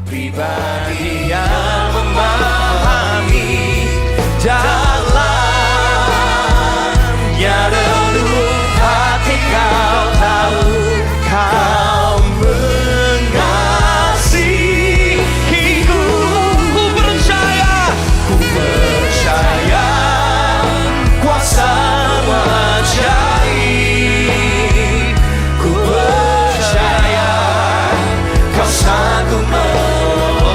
pribadi yang memahami dalamnya relung hati kau tahu kau mengasihiku. Ku percaya kuasa ajaib. Ku percaya kau sanggup menolongku.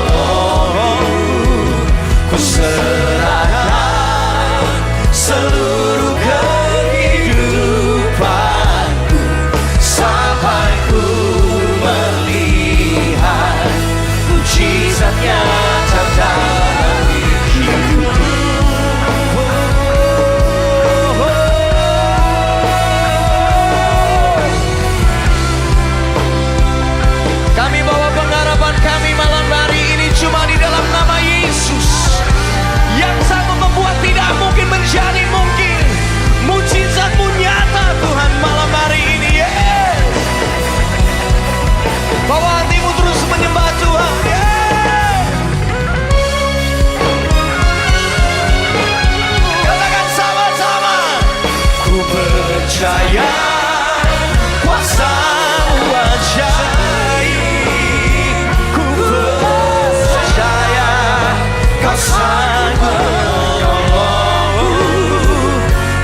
Ku serahkan seluruh kehidupanku sampai ku melihat mujizat nyata dalam hidupku. Kami bawa pengharapan kami malam hari ini cuma di dalam nama Yesus yang sanggup membuat tidak mungkin menjadi mungkin. Mujizat-Mu nyata Tuhan malam hari ini. Bawa hatimu terus menyembah Tuhan. Katakan sama-sama. Ku percaya kuasa-Mu ajaib. Ku percaya kau sanggup menolongku.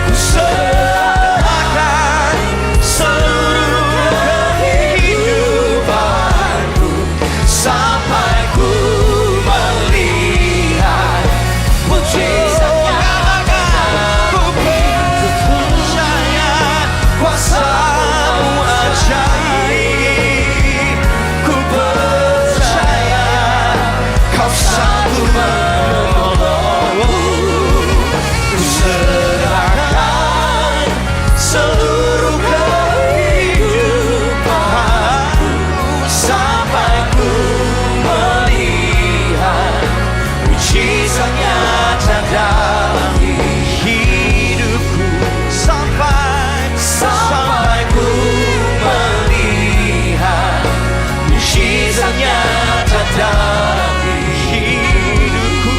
Ku serahkan seluruh kehidupanku sampai ku melihat mujizat-Nya. Ku percaya kuasa-Mu ajaib. Ku percaya kau sanggup menolongku. Ku serahkan seluruh kehidupanku sampai ku melihat mujizat nyata dalam hidupku. Sampai ku melihat mujizat nyata dalam hidupku.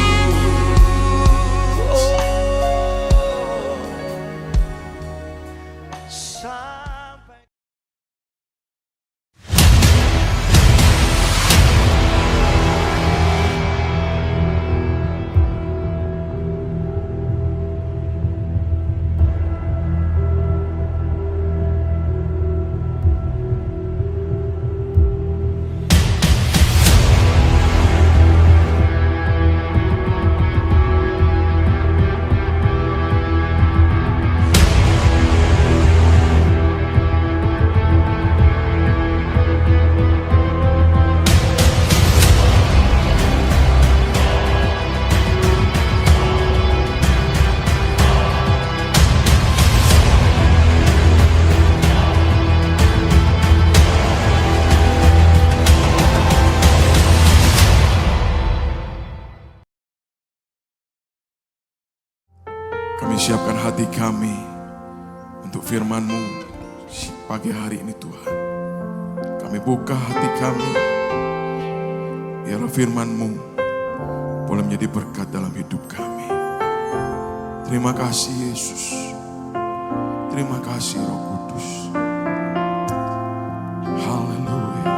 Sampai kami siapkan hati kami untuk firman-Mu pagi hari ini Tuhan. Kami buka hati kami, biarlah firman-Mu boleh menjadi berkat dalam hidup kami. Terima kasih Yesus. Terima kasih Roh Kudus. Haleluya.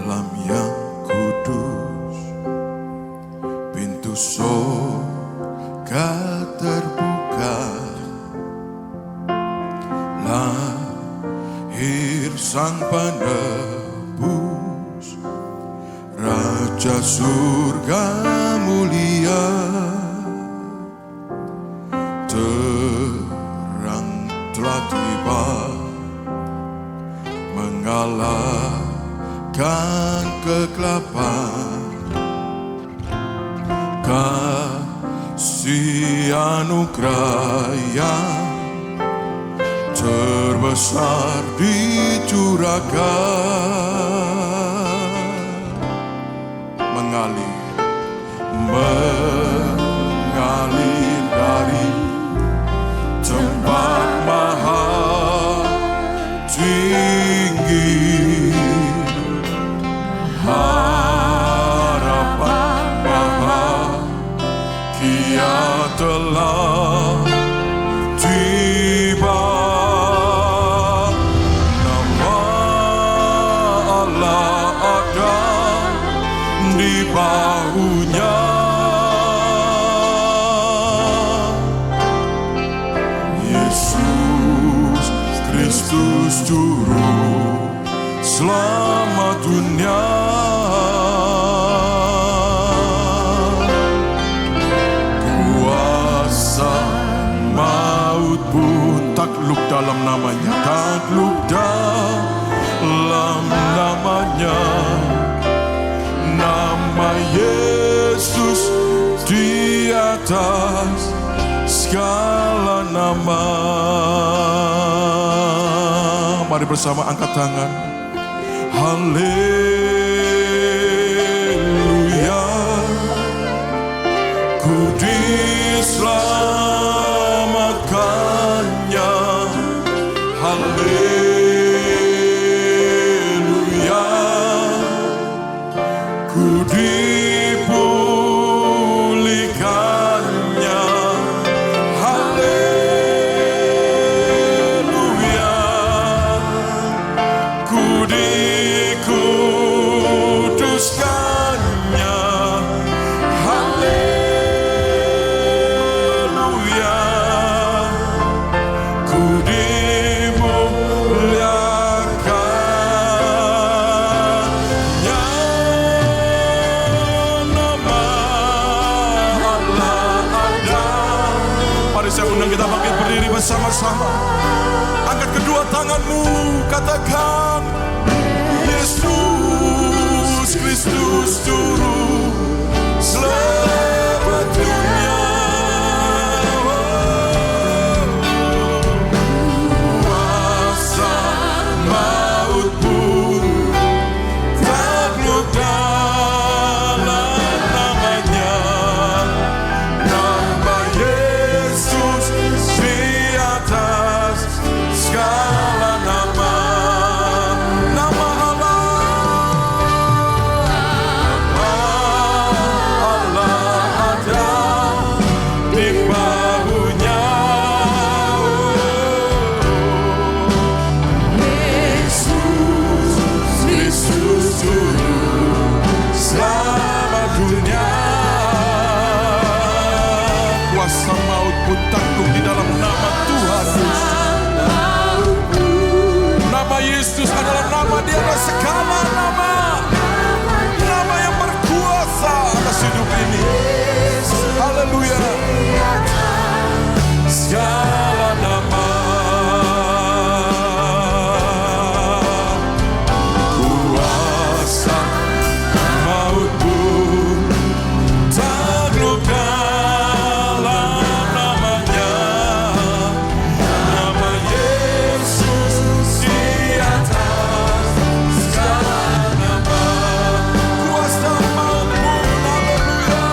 Malam yang kudus, pintu surga terbuka, lahir sang penebus, Raja surga mulia. Terang telah tiba mengalahkan kegelapan. Kasih anugerah yang terbesar dicurahkan, mengalir dari tempat telah tiba. Nama Allah ada di bahunya. Yesus Kristus Juru Selamat dunia. Kuasa maut pun takluk dalam namanya, takluk dalam namanya. Nama Yesus di atas segala nama. Mari bersama angkat tangan. Haleluya, ku diselamatkannya. Haleluya, ku dipulihkannya. Haleluya, ku dikuduskannya. Haleluya, ku dimuliakannya. Nama Allah ada. Mari saya undang kita bangkit berdiri bersama-sama. Angkat kedua tanganmu, katakan Yesus Kristus Juru Selamat dunia. Kuasa maut pun takluk dalam namanya. Nama Yesus di atas segala nama. Nama Allah ada di bahunya. Yesus Kristus Juru Selamat dunia. Kuasa maut pun takluk di dalam nama Tuhan. Nama Yesus adalah nama di atas segala nama. Nama yang berkuasa atas hidup ini. Haleluya. Segala nama. Kuasa maut pun takluk dalam namanya. Nama Yesus di atas segala nama. Kuasa maut pun, haleluya.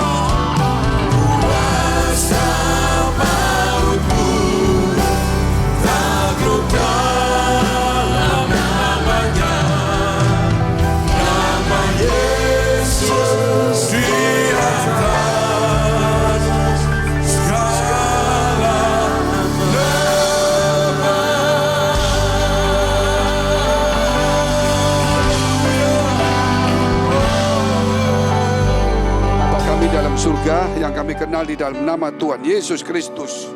Kuasa maut pun takluk dalam namanya. Nama Yesus di atas segala Bapa kami dalam surga yang kami kenal di dalam nama Tuhan Yesus Kristus.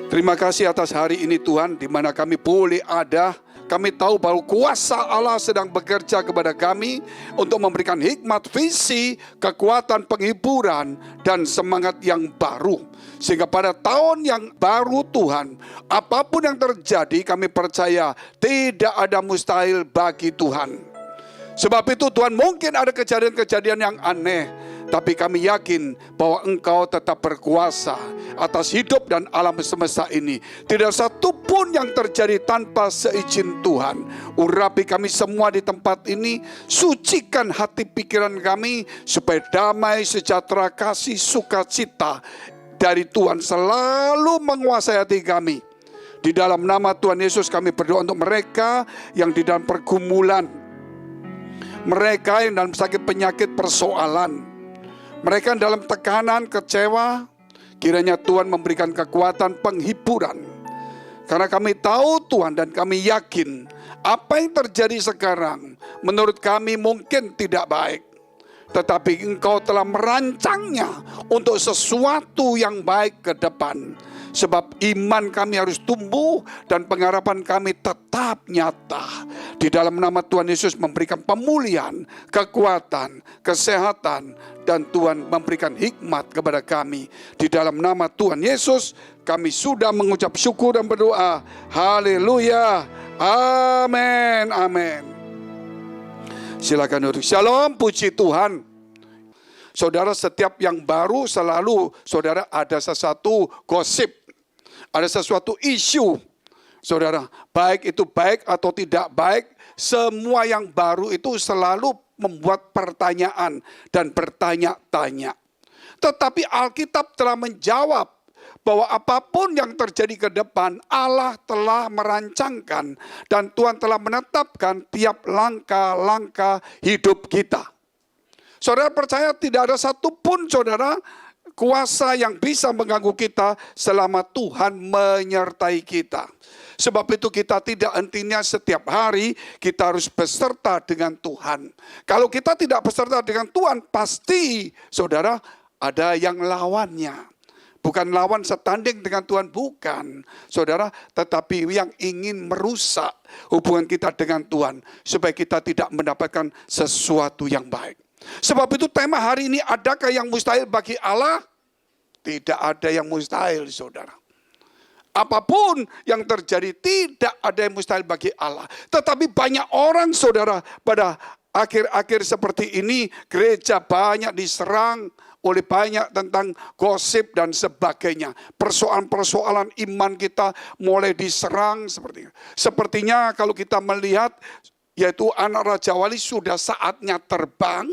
Terima kasih atas hari ini Tuhan, di mana kami boleh ada. Kami tahu bahwa kuasa Allah sedang bekerja kepada kami untuk memberikan hikmat, visi, kekuatan, penghiburan, dan semangat yang baru. Sehingga pada tahun yang baru Tuhan, apapun yang terjadi kami percaya tidak ada mustahil bagi Tuhan. Sebab itu Tuhan, mungkin ada kejadian-kejadian yang aneh, tapi kami yakin bahwa Engkau tetap berkuasa atas hidup dan alam semesta ini. Tidak satu pun yang terjadi tanpa seizin Tuhan. Urapi kami semua di tempat ini, sucikan hati pikiran kami, supaya damai, sejahtera, kasih, sukacita dari Tuhan selalu menguasai hati kami. Di dalam nama Tuhan Yesus kami berdoa untuk mereka yang di dalam pergumulan, mereka yang dalam sakit penyakit persoalan, Mereka dalam tekanan, kecewa, kiranya Tuhan memberikan kekuatan penghiburan. Karena kami tahu Tuhan dan kami yakin apa yang terjadi sekarang menurut kami mungkin tidak baik. Tetapi Engkau telah merancangnya untuk sesuatu yang baik ke depan. Sebab iman kami harus tumbuh dan pengharapan kami tetap nyata. Di dalam nama Tuhan Yesus memberikan pemulihan, kekuatan, kesehatan, dan Tuhan memberikan hikmat kepada kami. Di dalam nama Tuhan Yesus kami sudah mengucap syukur dan berdoa. Haleluya. Amin. Amin. Silakan duduk. Shalom, puji Tuhan. Saudara, setiap yang baru selalu saudara ada sesuatu gosip, ada sesuatu isu. Saudara, baik itu baik atau tidak baik, semua yang baru itu selalu membuat pertanyaan dan bertanya-tanya. Tetapi Alkitab telah menjawab bahwa apapun yang terjadi ke depan, Allah telah merancangkan dan Tuhan telah menetapkan tiap langkah-langkah hidup kita. Saudara percaya tidak ada satupun saudara kuasa yang bisa mengganggu kita selama Tuhan menyertai kita. Sebab itu kita tidak hentinya setiap hari kita harus beserta dengan Tuhan. Kalau kita tidak beserta dengan Tuhan, pasti saudara ada yang lawannya. Bukan lawan setanding dengan Tuhan, bukan. Saudara, tetapi yang ingin merusak hubungan kita dengan Tuhan. Supaya kita tidak mendapatkan sesuatu yang baik. Sebab itu tema hari ini, adakah yang mustahil bagi Allah? Tidak ada yang mustahil, saudara. Apapun yang terjadi, tidak ada yang mustahil bagi Allah. Tetapi banyak orang, saudara, pada akhir-akhir seperti ini, gereja banyak diserang oleh banyak tentang gosip dan sebagainya. Persoalan-persoalan iman kita mulai diserang seperti itu. Sepertinya kalau kita melihat, yaitu anak Raja Wali sudah saatnya terbang,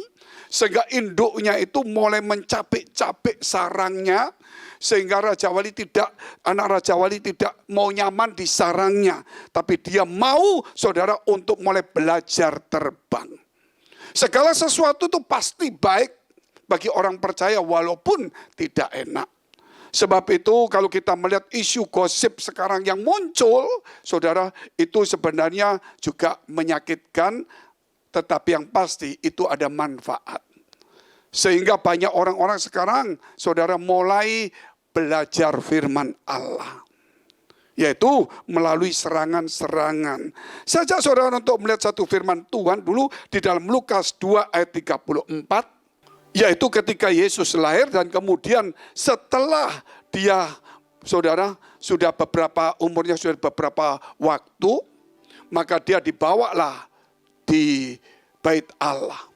sehingga induknya itu mulai mencapik-capik sarangnya, sehingga anak Raja Wali tidak mau nyaman di sarangnya, tapi dia mau saudara untuk mulai belajar terbang. Segala sesuatu itu pasti baik bagi orang percaya walaupun tidak enak. Sebab itu kalau kita melihat isu gosip sekarang yang muncul, saudara, itu sebenarnya juga menyakitkan, tetapi yang pasti itu ada manfaat. Sehingga banyak orang-orang sekarang, saudara, mulai belajar firman Allah. Yaitu melalui serangan-serangan. Saja saudara untuk melihat satu firman Tuhan dulu di dalam Lukas 2 ayat 34. Yaitu ketika Yesus lahir dan kemudian setelah dia, saudara, umurnya sudah beberapa waktu, maka dia dibawalah di bait Allah.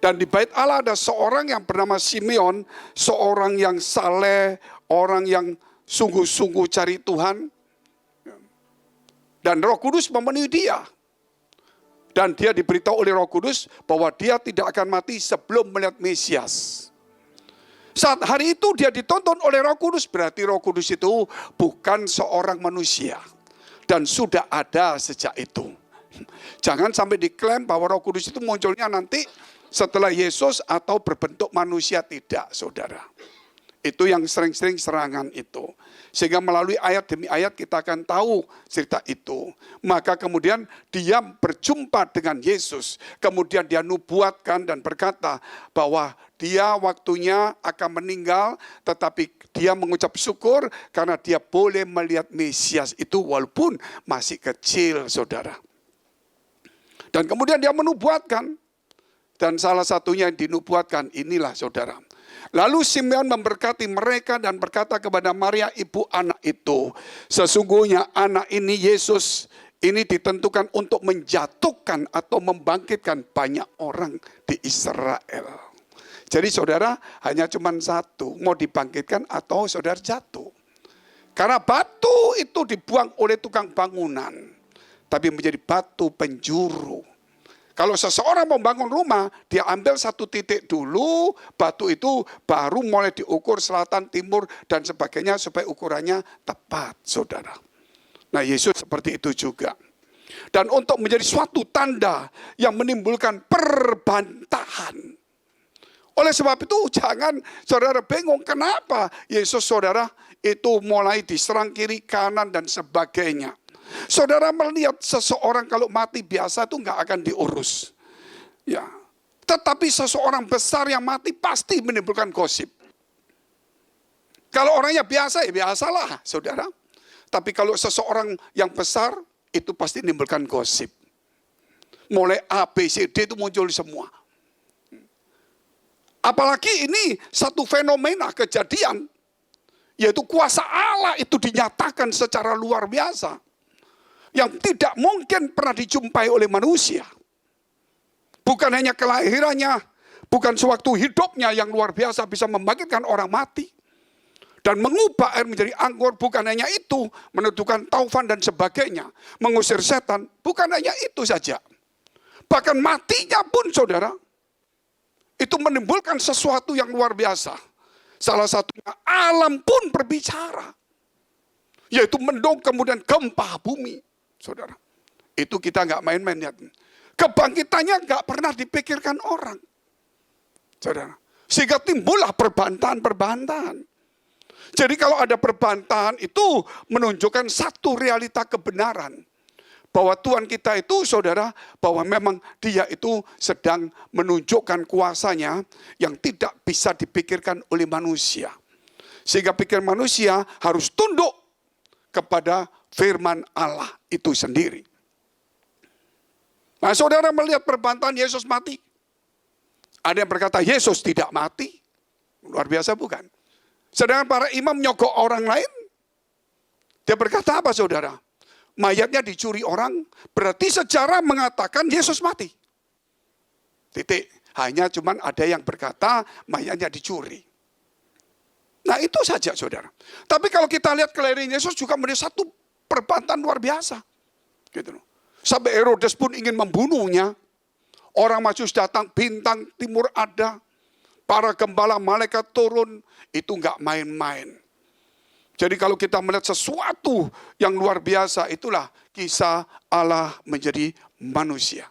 Dan di bait Allah ada seorang yang bernama Simeon, seorang yang saleh, orang yang sungguh-sungguh cari Tuhan. Dan Roh Kudus memenuhi dia. Dan dia diberitahu oleh Roh Kudus bahwa dia tidak akan mati sebelum melihat Mesias. Saat hari itu dia ditonton oleh Roh Kudus, berarti Roh Kudus itu bukan seorang manusia. Dan sudah ada sejak itu. Jangan sampai diklaim bahwa Roh Kudus itu munculnya nanti setelah Yesus atau berbentuk manusia, tidak, saudara. Itu yang sering-sering serangan itu. Sehingga melalui ayat demi ayat kita akan tahu cerita itu. Maka kemudian dia berjumpa dengan Yesus. Kemudian dia nubuatkan dan berkata bahwa dia waktunya akan meninggal. Tetapi dia mengucap syukur karena dia boleh melihat Mesias itu walaupun masih kecil, saudara. Dan kemudian dia menubuatkan. Dan salah satunya yang dinubuatkan inilah, saudara. Lalu Simeon memberkati mereka dan berkata kepada Maria ibu anak itu, sesungguhnya anak ini Yesus ini ditentukan untuk menjatuhkan atau membangkitkan banyak orang di Israel. Jadi saudara hanya cuma satu, mau dibangkitkan atau saudara jatuh. Karena batu itu dibuang oleh tukang bangunan, tapi menjadi batu penjuru. Kalau seseorang membangun rumah, dia ambil satu titik dulu, batu itu baru mulai diukur selatan, timur, dan sebagainya supaya ukurannya tepat, saudara. Nah, Yesus seperti itu juga. Dan untuk menjadi suatu tanda yang menimbulkan perbantahan. Oleh sebab itu jangan saudara bingung kenapa Yesus saudara itu mulai diserang kiri kanan dan sebagainya. Saudara melihat seseorang kalau mati biasa itu nggak akan diurus. Ya. Tetapi seseorang besar yang mati pasti menimbulkan gosip. Kalau orangnya biasa ya biasalah saudara. Tapi kalau seseorang yang besar itu pasti menimbulkan gosip. Mulai A, B, C, D itu muncul semua. Apalagi ini satu fenomena kejadian. Yaitu kuasa Allah itu dinyatakan secara luar biasa. Yang tidak mungkin pernah dijumpai oleh manusia. Bukan hanya kelahirannya, bukan sewaktu hidupnya yang luar biasa bisa membangkitkan orang mati. Dan mengubah air menjadi anggur, bukan hanya itu, menentukan taufan dan sebagainya. Mengusir setan, bukan hanya itu saja. Bahkan matinya pun saudara, itu menimbulkan sesuatu yang luar biasa. Salah satunya alam pun berbicara. Yaitu mendung kemudian gempa bumi. Saudara, itu kita nggak main-main lihat. Kebangkitannya nggak pernah dipikirkan orang. Saudara, sehingga timbullah perbantahan-perbantahan. Jadi kalau ada perbantahan itu menunjukkan satu realita kebenaran. Bahwa Tuhan kita itu saudara, bahwa memang dia itu sedang menunjukkan kuasanya yang tidak bisa dipikirkan oleh manusia. Sehingga pikir manusia harus tunduk kepada firman Allah itu sendiri. Nah saudara melihat perbantahan Yesus mati. Ada yang berkata Yesus tidak mati. Luar biasa bukan? Sedangkan para imam nyogok orang lain. Dia berkata apa saudara? Mayatnya dicuri orang, berarti sejarah mengatakan Yesus mati. Titik. Hanya cuman ada yang berkata mayatnya dicuri. Nah itu saja saudara. Tapi kalau kita lihat kelahiran Yesus juga menjadi satu perbantahan luar biasa. Gitu. Sampai Herodes pun ingin membunuhnya. Orang Majus datang, bintang timur ada. Para gembala malaikat turun, itu nggak main-main. Jadi kalau kita melihat sesuatu yang luar biasa, itulah kisah Allah menjadi manusia.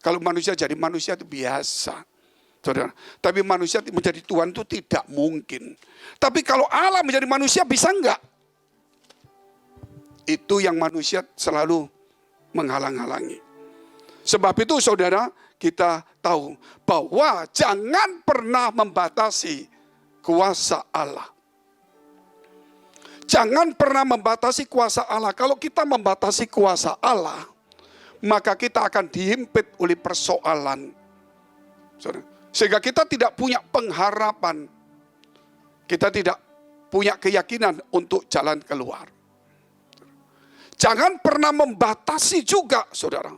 Kalau manusia jadi manusia itu biasa. Saudara. Tapi manusia menjadi Tuhan itu tidak mungkin. Tapi kalau Allah menjadi manusia bisa enggak? Itu yang manusia selalu menghalang-halangi. Sebab itu saudara, kita tahu bahwa jangan pernah membatasi kuasa Allah. Jangan pernah membatasi kuasa Allah. Kalau kita membatasi kuasa Allah, maka kita akan dihimpit oleh persoalan. Sehingga kita tidak punya pengharapan. Kita tidak punya keyakinan untuk jalan keluar. Jangan pernah membatasi juga, saudara,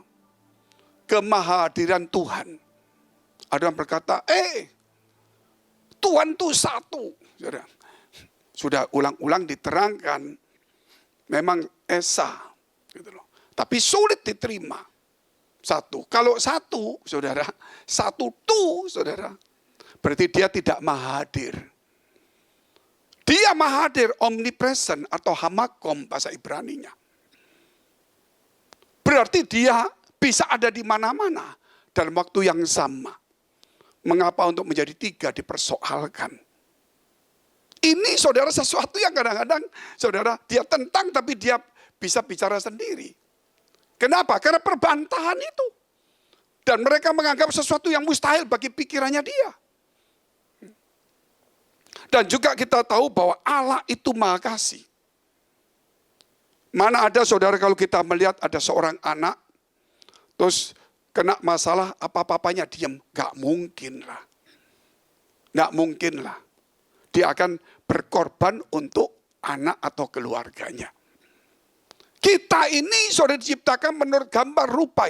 kemahadiran Tuhan. Ada yang berkata, Tuhan itu satu. Saudara. Sudah ulang-ulang diterangkan, memang esa. Gitu loh. Tapi sulit diterima. Satu. Kalau satu, saudara, satu tuh, saudara, berarti dia tidak mahadir. Dia mahadir, omnipresent atau hamakom bahasa Ibraninya. Berarti dia bisa ada di mana-mana dalam waktu yang sama. Mengapa untuk menjadi tiga dipersoalkan? Ini saudara sesuatu yang kadang-kadang saudara dia tentang tapi dia bisa bicara sendiri. Kenapa? Karena perbantahan itu. Dan mereka menganggap sesuatu yang mustahil bagi pikirannya dia. Dan juga kita tahu bahwa Allah itu Maha Kasih. Mana ada saudara kalau kita melihat ada seorang anak, terus kena masalah apa-apanya diam. Gak mungkin lah. Gak mungkin lah. Dia akan berkorban untuk anak atau keluarganya. Kita ini sudah diciptakan menurut gambar rupa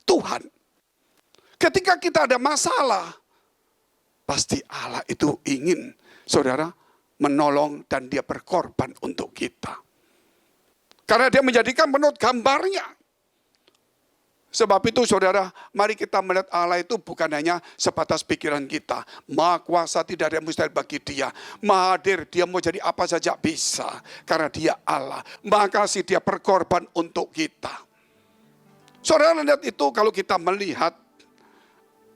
Tuhan. Ketika kita ada masalah, pasti Allah itu ingin saudara menolong dan dia berkorban untuk kita. Karena dia menjadikan menurut gambarnya. Sebab itu saudara, mari kita melihat Allah itu bukan hanya sebatas pikiran kita. Maha kuasa, tidak ada yang mustahil bagi dia. Maha hadir, dia mau jadi apa saja bisa. Karena dia Allah. Maha kasih, dia berkorban untuk kita. Saudara lihat itu kalau kita melihat.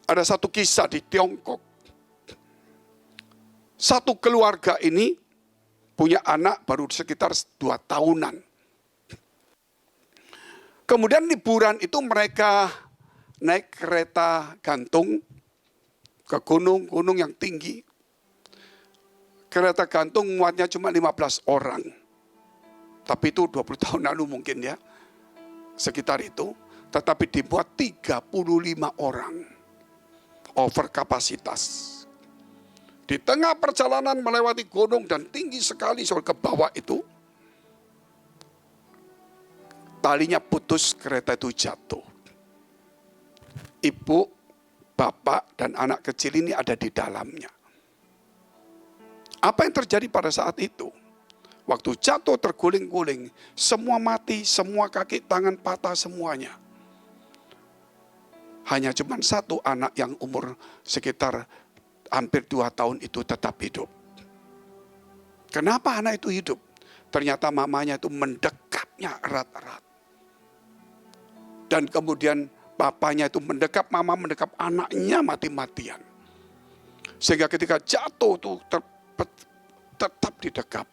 Ada satu kisah di Tiongkok. Satu keluarga ini punya anak baru sekitar 2 tahunan. Kemudian liburan itu mereka naik kereta gantung ke gunung-gunung yang tinggi. Kereta gantung muatnya cuma 15 orang. Tapi itu 20 tahun lalu mungkin ya. Sekitar itu. Tetapi dibuat 35 orang. Over kapasitas. Di tengah perjalanan melewati gunung dan tinggi sekali soal ke bawah itu. Talinya putus, kereta itu jatuh. Ibu, bapak, dan anak kecil ini ada di dalamnya. Apa yang terjadi pada saat itu? Waktu jatuh terguling-guling, semua mati, semua kaki tangan patah semuanya. Hanya cuma satu anak yang umur sekitar hampir 2 tahun itu tetap hidup. Kenapa anak itu hidup? Ternyata mamanya itu mendekapnya erat-erat. Dan kemudian bapaknya itu mendekap, mama mendekap anaknya mati-matian. Sehingga ketika jatuh itu tetap didekap.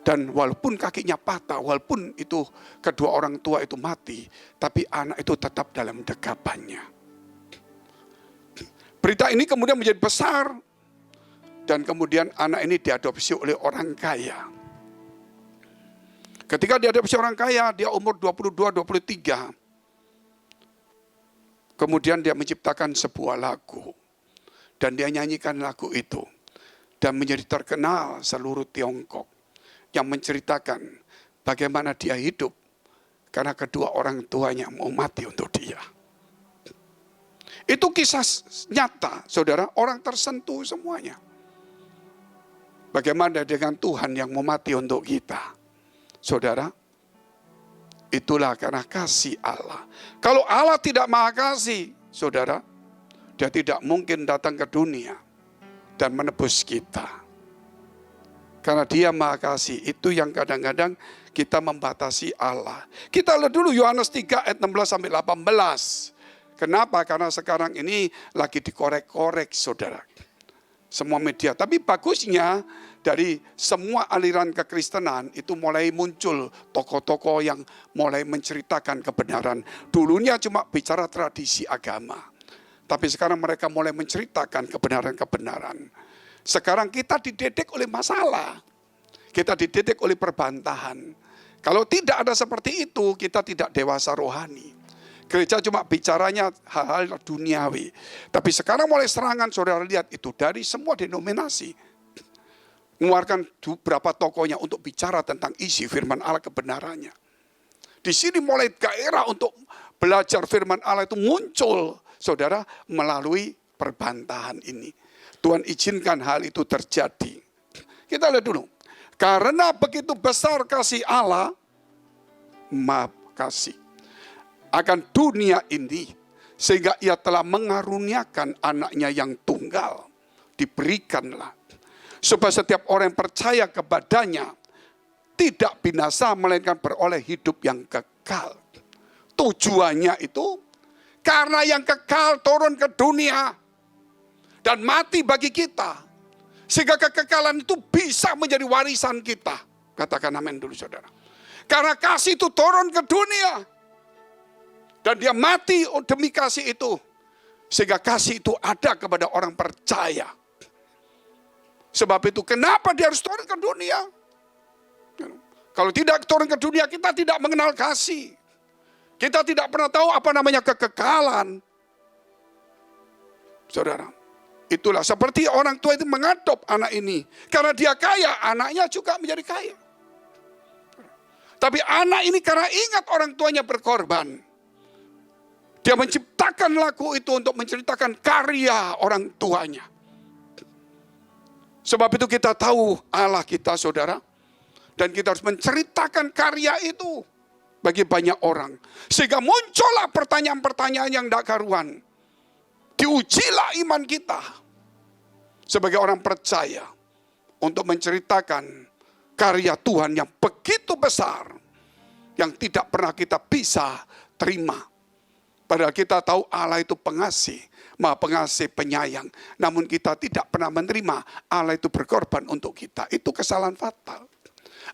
Dan walaupun kakinya patah, walaupun itu kedua orang tua itu mati, tapi anak itu tetap dalam dekapannya. Berita ini kemudian menjadi besar, dan kemudian anak ini diadopsi oleh orang kaya. Ketika diadopsi orang kaya, dia umur 22-23. Kemudian dia menciptakan sebuah lagu. Dan dia nyanyikan lagu itu. Dan menjadi terkenal seluruh Tiongkok. Yang menceritakan bagaimana dia hidup. Karena kedua orang tuanya mau mati untuk dia. Itu kisah nyata, saudara. Orang tersentuh semuanya. Bagaimana dengan Tuhan yang mau mati untuk kita. Saudara, itulah karena kasih Allah. Kalau Allah tidak maha kasih, saudara, dia tidak mungkin datang ke dunia dan menebus kita. Karena dia maha kasih, itu yang kadang-kadang kita membatasi Allah. Kita lihat dulu Yohanes 3 ayat 16-18. Kenapa? Karena sekarang ini lagi dikorek-korek, saudara. Semua media. Tapi bagusnya dari semua aliran kekristenan itu mulai muncul tokoh-tokoh yang mulai menceritakan kebenaran. Dulunya cuma bicara tradisi agama. Tapi sekarang mereka mulai menceritakan kebenaran-kebenaran. Sekarang kita dididik oleh masalah. Kita dididik oleh perbantahan. Kalau tidak ada seperti itu, kita tidak dewasa rohani. Gereja cuma bicaranya hal-hal duniawi. Tapi sekarang mulai serangan, saudara lihat itu dari semua denominasi. Mengeluarkan beberapa tokohnya untuk bicara tentang isi firman Allah kebenarannya. Di sini mulai gairah untuk belajar firman Allah itu muncul, saudara, melalui perbantahan ini. Tuhan izinkan hal itu terjadi. Kita lihat dulu. Karena begitu besar kasih Allah, maaf kasih akan dunia ini, sehingga ia telah mengaruniakan anaknya yang tunggal, diberikanlah, supaya setiap orang yang percaya kepadanya, tidak binasa, melainkan beroleh hidup yang kekal. Tujuannya itu, karena yang kekal turun ke dunia, dan mati bagi kita, sehingga kekekalan itu bisa menjadi warisan kita. Katakan amin dulu saudara. Karena kasih itu turun ke dunia, dan dia mati demi kasih itu. Sehingga kasih itu ada kepada orang percaya. Sebab itu kenapa dia harus turun ke dunia? Kalau tidak turun ke dunia, kita tidak mengenal kasih. Kita tidak pernah tahu apa namanya kekekalan. Saudara, itulah seperti orang tua itu mengadop anak ini. Karena dia kaya, anaknya juga menjadi kaya. Tapi anak ini karena ingat orang tuanya berkorban. Dia menciptakan lagu itu untuk menceritakan karya orang tuanya. Sebab itu kita tahu Allah kita, saudara. Dan kita harus menceritakan karya itu bagi banyak orang. Sehingga muncullah pertanyaan-pertanyaan yang tidak karuan. Diujilah iman kita sebagai orang percaya untuk menceritakan karya Tuhan yang begitu besar, yang tidak pernah kita bisa terima. Padahal kita tahu Allah itu pengasih, Maha Pengasih, penyayang. Namun kita tidak pernah menerima Allah itu berkorban untuk kita. Itu kesalahan fatal.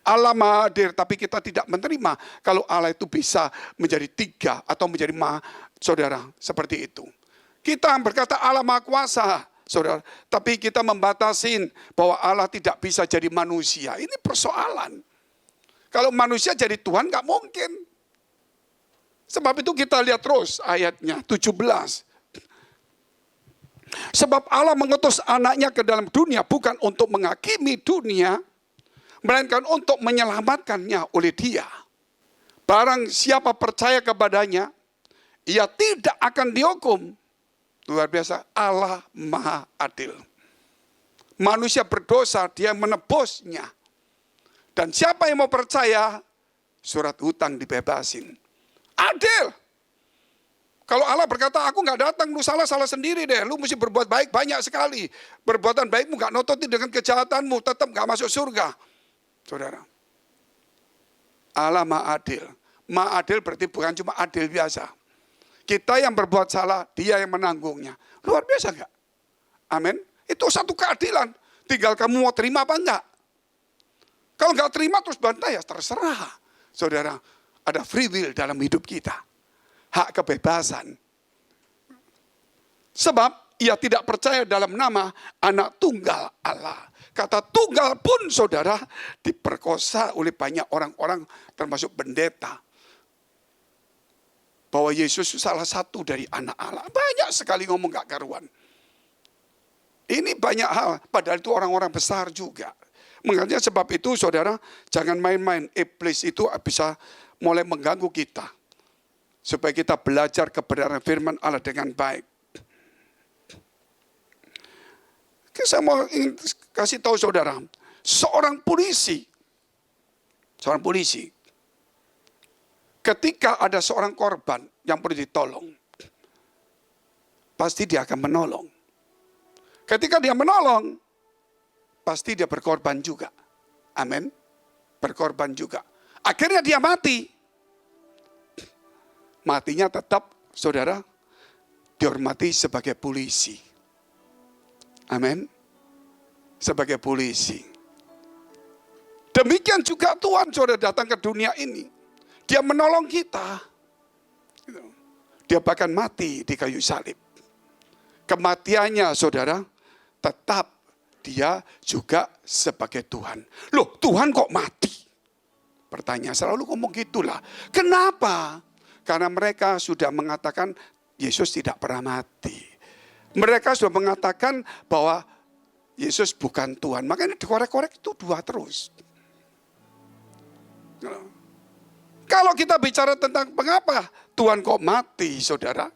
Allah Maha Hadir, tapi kita tidak menerima kalau Allah itu bisa menjadi 3 atau menjadi Maha, saudara, seperti itu. Kita berkata Allah Maha Kuasa, saudara, tapi kita membatasin bahwa Allah tidak bisa jadi manusia. Ini persoalan. Kalau manusia jadi Tuhan nggak mungkin. Sebab itu kita lihat terus ayatnya 17. Sebab Allah mengutus anaknya ke dalam dunia bukan untuk menghakimi dunia, melainkan untuk menyelamatkannya oleh Dia. Barang siapa percaya kepadanya, ia tidak akan dihukum. Luar biasa, Allah Maha Adil. Manusia berdosa, Dia menebusnya. Dan siapa yang mau percaya, surat hutang dibebasin. Adil. Kalau Allah berkata, aku nggak datang, lu salah sendiri deh. Lu mesti berbuat baik banyak sekali. Perbuatan baikmu nggak nututi dengan kejahatanmu, tetap nggak masuk surga. Saudara, Allah Maha Adil. Maha Adil berarti bukan cuma adil biasa. Kita yang berbuat salah, Dia yang menanggungnya. Luar biasa nggak? Amin. Itu satu keadilan. Tinggal kamu mau terima apa enggak. Kalau nggak terima terus bantah ya terserah. Saudara, ada free will dalam hidup kita. Hak kebebasan. Sebab ia tidak percaya dalam nama anak tunggal Allah. Kata tunggal pun saudara diperkosa oleh banyak orang-orang termasuk pendeta. Bahwa Yesus salah satu dari anak Allah. Banyak sekali ngomong gak karuan. Ini banyak hal, padahal itu orang-orang besar juga. Makanya sebab itu saudara jangan main-main. Iblis itu bisa mulai mengganggu kita. Supaya kita belajar kebenaran firman Allah dengan baik. Saya mau kasih tahu saudara, seorang polisi, ketika ada seorang korban yang perlu ditolong, pasti dia akan menolong. Ketika dia menolong, pasti dia berkorban juga. Amin. Berkorban juga. Akhirnya dia mati. Matinya tetap, saudara, dihormati sebagai polisi. Amin. Sebagai polisi. Demikian juga Tuhan, saudara, datang ke dunia ini. Dia menolong kita. Dia bahkan mati di kayu salib. Kematiannya, saudara, tetap dia juga sebagai Tuhan. Loh, Tuhan kok mati? Pertanyaan selalu ngomong gitulah. Kenapa? Karena mereka sudah mengatakan Yesus tidak pernah mati. Mereka sudah mengatakan bahwa Yesus bukan Tuhan. Makanya dikorek-korek itu 2 terus. Kalau kita bicara tentang mengapa Tuhan kok mati, saudara.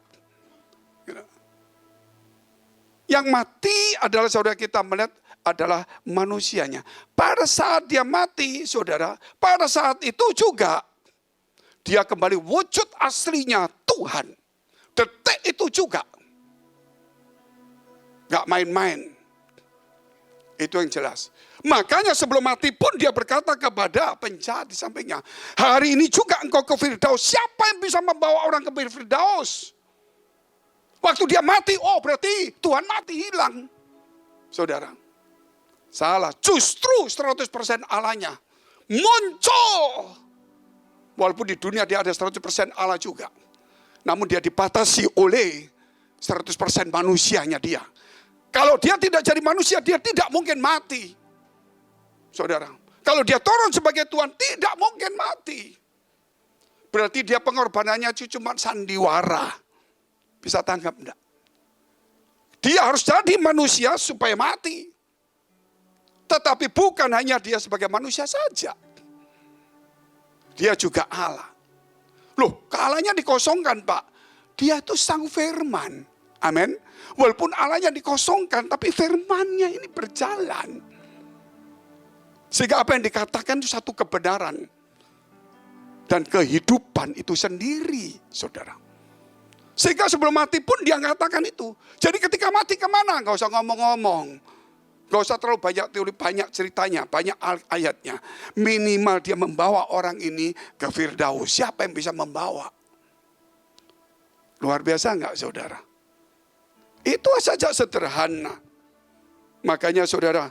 Yang mati adalah saudara kita melihat adalah manusianya. Pada saat dia mati, saudara, pada saat itu juga dia kembali wujud aslinya Tuhan. Detik itu juga. Gak main-main. Itu yang jelas. Makanya sebelum mati pun dia berkata kepada penjahat di sampingnya. Hari ini juga engkau ke Firdaus. Siapa yang bisa membawa orang ke Firdaus? Waktu dia mati, oh berarti Tuhan mati hilang. Saudara. Salah. Justru 100% Allahnya muncul. Walaupun di dunia dia ada 100% Allah juga. Namun dia dibatasi oleh 100% manusianya dia. Kalau dia tidak jadi manusia, dia tidak mungkin mati. Saudara, kalau dia turun sebagai Tuhan, tidak mungkin mati. Berarti dia pengorbanannya cuma sandiwara. Bisa tanggap enggak? Dia harus jadi manusia supaya mati. Tetapi bukan hanya dia sebagai manusia saja. Dia juga Allah. Loh, Allahnya dikosongkan, Pak. Dia itu sang firman. Amin. Walaupun Allahnya dikosongkan, tapi firman-Nya ini berjalan. Sehingga apa yang dikatakan itu satu kebenaran. Dan kehidupan itu sendiri, saudara. Sehingga sebelum mati pun dia mengatakan itu. Jadi ketika mati kemana? Gak usah ngomong-ngomong. Gak usah terlalu banyak ceritanya, banyak ayatnya. Minimal dia membawa orang ini ke Firdaus. Siapa yang bisa membawa? Luar biasa enggak, saudara? Itu saja sederhana. Makanya saudara,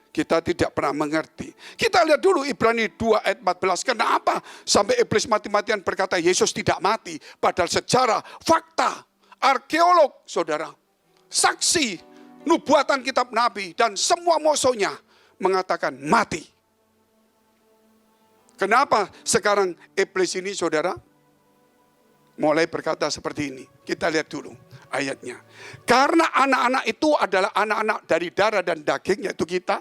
kita tidak pernah mengerti. Kita lihat dulu Ibrani 2 ayat 14. Kenapa sampai iblis mati-matian berkata Yesus tidak mati. Padahal sejarah, fakta, arkeolog saudara, saksi, nubuatan kitab Nabi dan semua musuhnya mengatakan mati. Kenapa sekarang iblis ini saudara mulai berkata seperti ini? Kita lihat dulu ayatnya. Karena anak-anak itu adalah anak-anak dari darah dan daging, yaitu kita.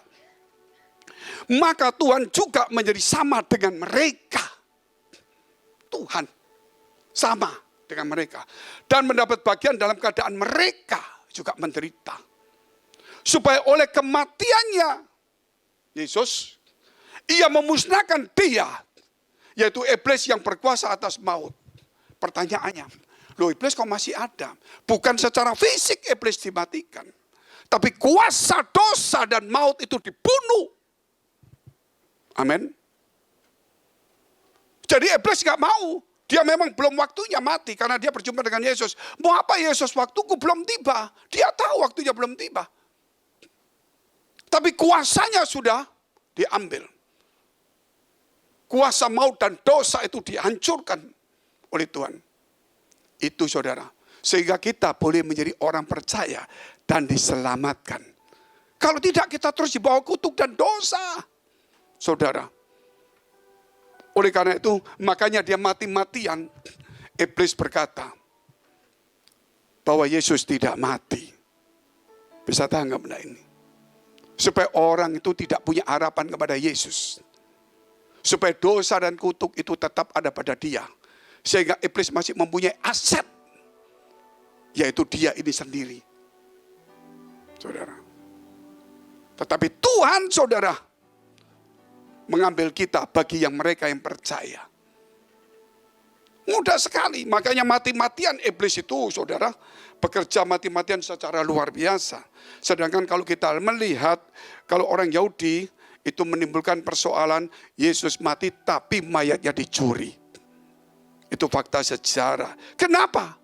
Maka Tuhan juga menjadi sama dengan mereka. Tuhan sama dengan mereka. Dan mendapat bagian dalam keadaan mereka juga menderita. Supaya oleh kematiannya Yesus, ia memusnahkan dia, yaitu iblis yang berkuasa atas maut. Pertanyaannya, loh iblis kok masih ada? Bukan secara fisik iblis dimatikan. Tapi kuasa dosa dan maut itu dibunuh. Amin. Jadi iblis gak mau. Dia memang belum waktunya mati karena dia berjumpa dengan Yesus. Mau apa Yesus? Waktuku belum tiba. Dia tahu waktunya belum tiba. Tapi kuasanya sudah diambil. Kuasa maut dan dosa itu dihancurkan oleh Tuhan. Itu saudara. Sehingga kita boleh menjadi orang percaya dan diselamatkan. Kalau tidak kita terus dibawa kutuk dan dosa. Saudara. Oleh karena itu makanya dia mati-matian. Iblis berkata bahwa Yesus tidak mati. Bisa tanggap enggak ini? Supaya orang itu tidak punya harapan kepada Yesus. Supaya dosa dan kutuk itu tetap ada pada dia. Sehingga iblis masih mempunyai aset. Yaitu dia ini sendiri. Saudara. Tetapi Tuhan saudara mengambil kita bagi yang mereka yang percaya. Mudah sekali. Makanya mati-matian iblis itu saudara bekerja mati-matian secara luar biasa. Sedangkan kalau kita melihat kalau orang Yahudi itu menimbulkan persoalan Yesus mati tapi mayatnya dicuri. Itu fakta sejarah. Kenapa?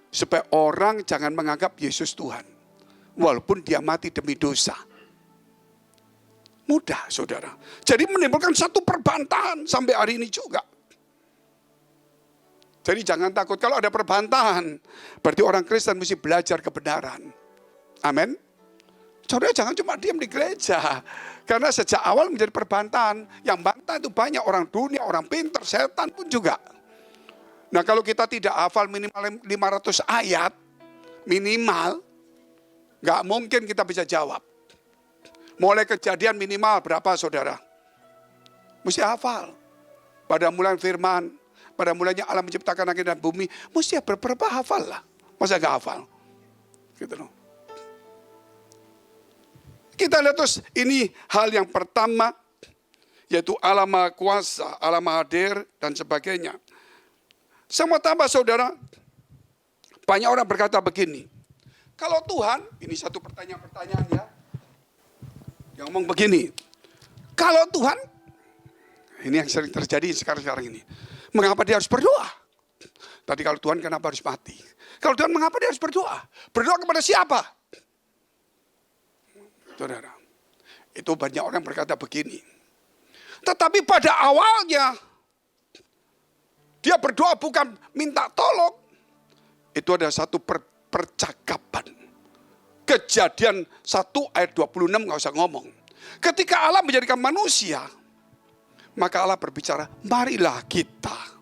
Supaya orang jangan menganggap Yesus Tuhan. Walaupun dia mati demi dosa. Mudah saudara. Jadi menimbulkan satu perbantahan sampai hari ini juga. Jadi jangan takut kalau ada perbantahan. Berarti orang Kristen mesti belajar kebenaran. Amin. Saudara jangan cuma diam di gereja. Karena sejak awal menjadi perbantahan. Yang bantah itu banyak orang dunia, orang pintar, setan pun juga. Nah kalau kita tidak hafal minimal 500 ayat. Minimal. Gak mungkin kita bisa jawab. Mulai kejadian minimal berapa saudara? Mesti hafal. Pada mulai firman. Pada mulanya Allah menciptakan langit dan bumi. Mesti berapa hafal lah. Masa gak hafal? Gitu loh. Kita lihat terus ini hal yang pertama. Yaitu Allah Maha Kuasa, Allah Maha Hadir dan sebagainya. Semua tambah saudara. Banyak orang berkata begini. Kalau Tuhan, ini satu pertanyaan ya. Yang ngomong begini. Kalau Tuhan, ini yang sering terjadi sekarang ini. Mengapa dia harus berdoa? Tadi kalau Tuhan kenapa harus mati? Kalau Tuhan mengapa dia harus berdoa? Berdoa kepada siapa? Saudara, itu banyak orang berkata begini. Tetapi pada awalnya, dia berdoa bukan minta tolong. Itu ada satu percakapan. Kejadian 1 ayat 26 gak usah ngomong. Ketika Allah menjadikan manusia, maka Allah berbicara, marilah kita.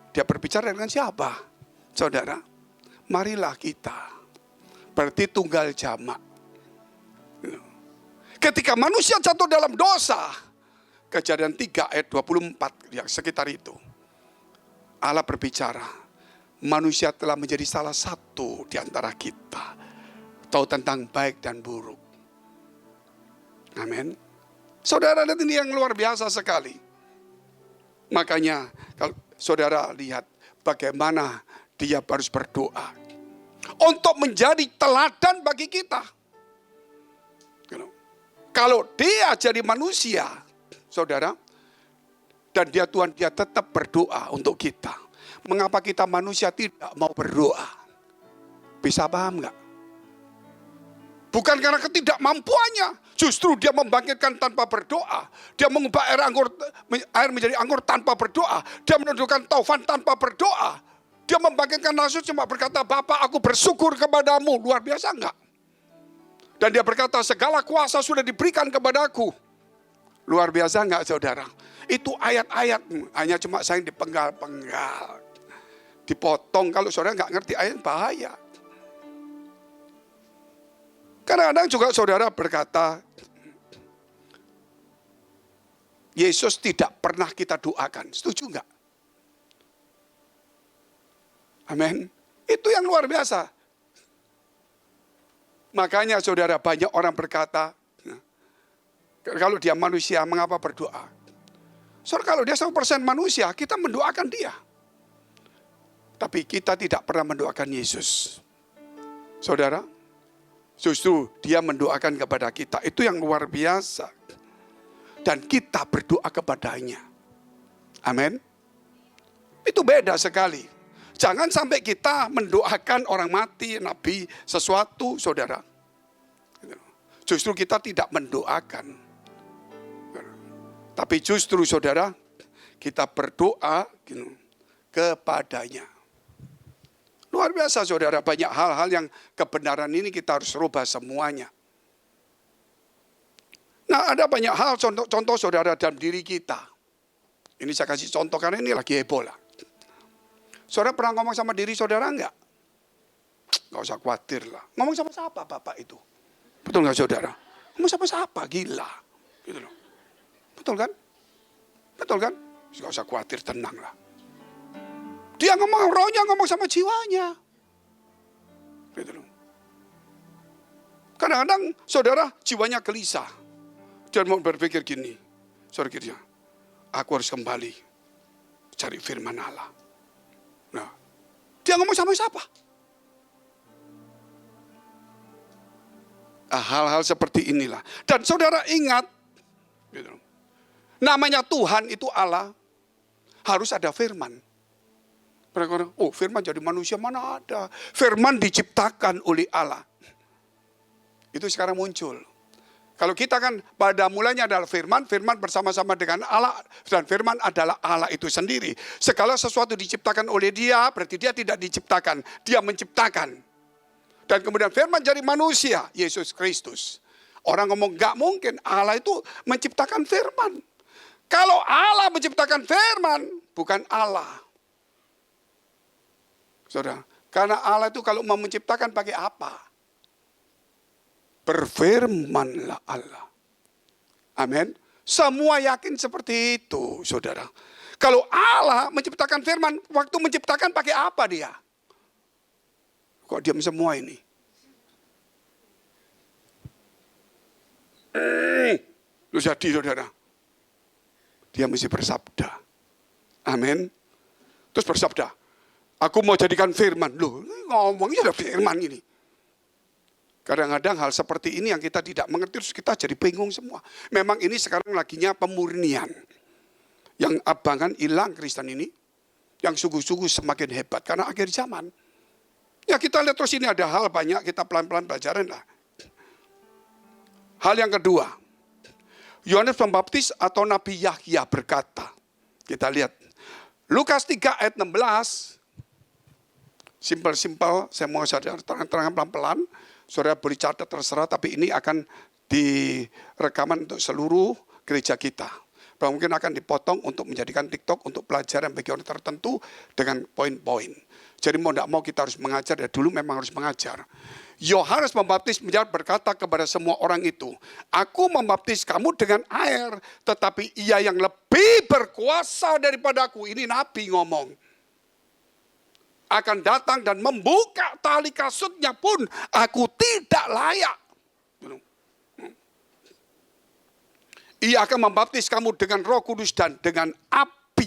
Dia berbicara dengan siapa? Saudara, marilah kita. Berarti tunggal jamak. Ketika manusia jatuh dalam dosa, Kejadian 3 ayat 24, ya sekitar itu. Allah berbicara, manusia telah menjadi salah satu di antara kita. Tahu tentang baik dan buruk. Amin. Saudara lihat ini yang luar biasa sekali. Makanya kalau saudara lihat bagaimana dia harus berdoa. Untuk menjadi teladan bagi kita. Kalau dia jadi manusia, saudara. Dan dia Tuhan, dia tetap berdoa untuk kita. Mengapa kita manusia tidak mau berdoa? Bisa paham gak? Bukan karena ketidakmampuannya. Justru dia membangkitkan tanpa berdoa. Dia mengubah air menjadi anggur tanpa berdoa. Dia menundukkan taufan tanpa berdoa. Dia membangkitkan Lazarus cuma berkata, Bapa, aku bersyukur kepadamu. Luar biasa enggak? Dan dia berkata, segala kuasa sudah diberikan kepadaku. Luar biasa enggak, saudara? Itu ayat-ayat, hanya cuma saya dipenggal-penggal. Dipotong, kalau saudara enggak ngerti ayat, bahaya. Kadang-kadang juga saudara berkata, Yesus tidak pernah kita doakan. Setuju enggak? Amin. Itu yang luar biasa. Makanya saudara, banyak orang berkata, kalau dia manusia mengapa berdoa? Saudara, kalau dia 100% manusia, kita mendoakan dia. Tapi kita tidak pernah mendoakan Yesus. Saudara, justru dia mendoakan kepada kita. Itu yang luar biasa. Dan kita berdoa kepadanya. Amin. Itu beda sekali. Jangan sampai kita mendoakan orang mati, nabi, sesuatu, saudara. Justru kita tidak mendoakan. Tapi justru saudara, kita berdoa kepadanya. Luar biasa saudara, banyak hal-hal yang kebenaran ini kita harus rubah semuanya. Nah, ada banyak hal contoh saudara dalam diri kita. Ini saya kasih contoh karena ini lagi heboh lah. Saudara pernah ngomong sama diri saudara enggak? Enggak usah khawatir lah. Ngomong sama siapa bapak itu? Betul enggak saudara? Ngomong sama siapa? Gila. Gitu loh. Betul kan? Betul kan? Enggak usah khawatir, tenang lah. Dia ngomong rohnya, ngomong sama jiwanya. Gitu loh. Kadang-kadang saudara jiwanya gelisah. Dia mau berpikir gini. Saudara kira, aku harus kembali cari firman Allah. Nah, dia ngomong sama siapa? Hal-hal seperti inilah. Dan saudara ingat, gitu, namanya Tuhan itu Allah, harus ada firman. Mereka, oh firman jadi manusia mana ada. Firman diciptakan oleh Allah. Itu sekarang muncul. Kalau kita kan pada mulanya adalah firman, firman bersama-sama dengan Allah, dan firman adalah Allah itu sendiri. Segala sesuatu diciptakan oleh dia, berarti dia tidak diciptakan, dia menciptakan. Dan kemudian firman jadi manusia, Yesus Kristus. Orang ngomong gak mungkin, Allah itu menciptakan firman. Kalau Allah menciptakan firman, bukan Allah. Saudara, karena Allah itu kalau mau menciptakan pakai apa? Berfirmanlah Allah. Amin. Semua yakin seperti itu, saudara. Kalau Allah menciptakan firman, waktu menciptakan pakai apa dia? Kok diam semua ini? Lu jadi saudara. Dia mesti bersabda. Amin. Terus bersabda. Aku mau jadikan firman. Loh, ngomongnya udah firman ini. Kadang-kadang hal seperti ini yang kita tidak mengerti, terus kita jadi bingung semua. Memang ini sekarang laginya pemurnian. Yang abangan hilang Kristen ini. Yang sungguh-sungguh semakin hebat. Karena akhir zaman. Ya kita lihat terus ini ada hal banyak, kita pelan-pelan pelajaran lah. Hal yang kedua. Yohanes Pembaptis atau Nabi Yahya berkata. Kita lihat. Lukas 3 ayat 16. Simpel-simpel, saya mau terang-terangan pelan-pelan. Saudara boleh catat terserah, tapi ini akan direkaman untuk seluruh gereja kita. Mungkin akan dipotong untuk menjadikan TikTok untuk pelajaran bagi orang tertentu dengan poin-poin. Jadi mau tidak mau kita harus mengajar, ya dulu memang harus mengajar. Yohanes Pembaptis berkata kepada semua orang itu, aku membaptis kamu dengan air, tetapi ia yang lebih berkuasa daripadaku, ini Nabi ngomong, akan datang dan membuka tali kasutnya pun aku tidak layak. Ia akan membaptis kamu dengan Roh Kudus dan dengan api.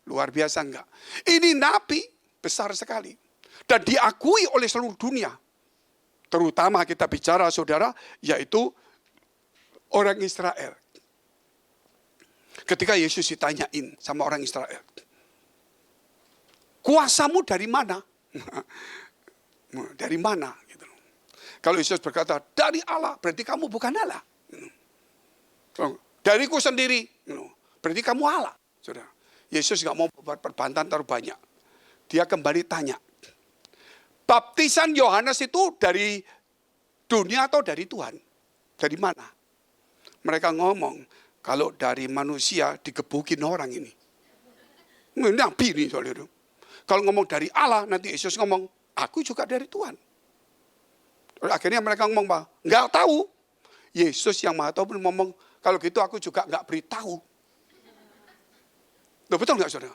Luar biasa enggak? Ini Nabi besar sekali. Dan diakui oleh seluruh dunia. Terutama kita bicara saudara, yaitu orang Israel. Ketika Yesus ditanyain sama orang Israel. Kuasamu dari mana? Dari mana? Gitu. Kalau Yesus berkata, dari Allah, berarti kamu bukan Allah. Dariku sendiri, berarti kamu Allah. Saudara. Yesus nggak mau buat perbantahan terlalu banyak. Dia kembali tanya, baptisan Yohanes itu dari dunia atau dari Tuhan? Dari mana? Mereka ngomong, kalau dari manusia digebukin orang ini. Nabi ini saudara. Kalau ngomong dari Allah, nanti Yesus ngomong, aku juga dari Tuhan. Akhirnya mereka ngomong, nggak tahu. Yesus yang Maha Tahu pun ngomong, kalau gitu aku juga nggak beritahu. Loh, betul nggak saudara?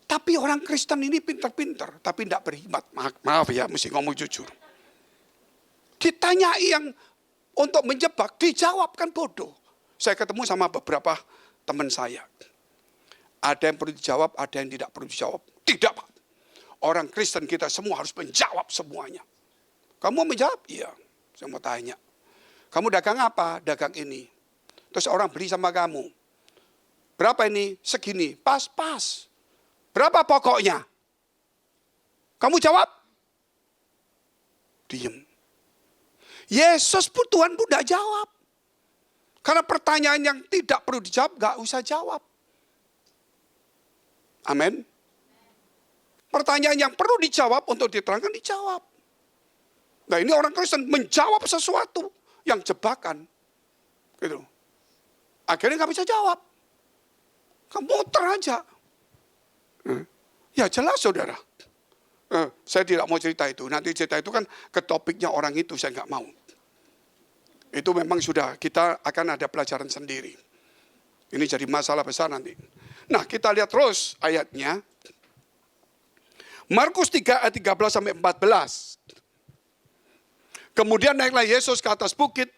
Tapi orang Kristen ini pintar-pintar, tapi tidak berhikmat. Maaf ya, mesti ngomong jujur. Ditanyai yang untuk menjebak, dijawabkan bodoh. Saya ketemu sama beberapa teman saya. Ada yang perlu dijawab, ada yang tidak perlu dijawab. Tidak, Pak. Orang Kristen kita semua harus menjawab semuanya. Kamu mau menjawab? Iya. Saya mau tanya. Kamu dagang apa? Dagang ini. Terus orang beli sama kamu. Berapa ini? Segini. Pas. Berapa pokoknya? Kamu jawab? Diem. Yesus pun Tuhan pun tidak jawab. Karena pertanyaan yang tidak perlu dijawab, gak usah jawab. Amin. Pertanyaan yang perlu dijawab untuk diterangkan, dijawab. Nah ini orang Kristen menjawab sesuatu yang jebakan. Gitu. Akhirnya gak bisa jawab. Kamu muter aja. Ya jelas saudara. Saya tidak mau cerita itu. Nanti cerita itu kan ke topiknya orang itu, saya nggak mau. Itu memang sudah, kita akan ada pelajaran sendiri. Ini jadi masalah besar nanti. Nah kita lihat terus ayatnya. Markus 3 ayat 13 sampai 14. Kemudian naiklah Yesus ke atas bukit.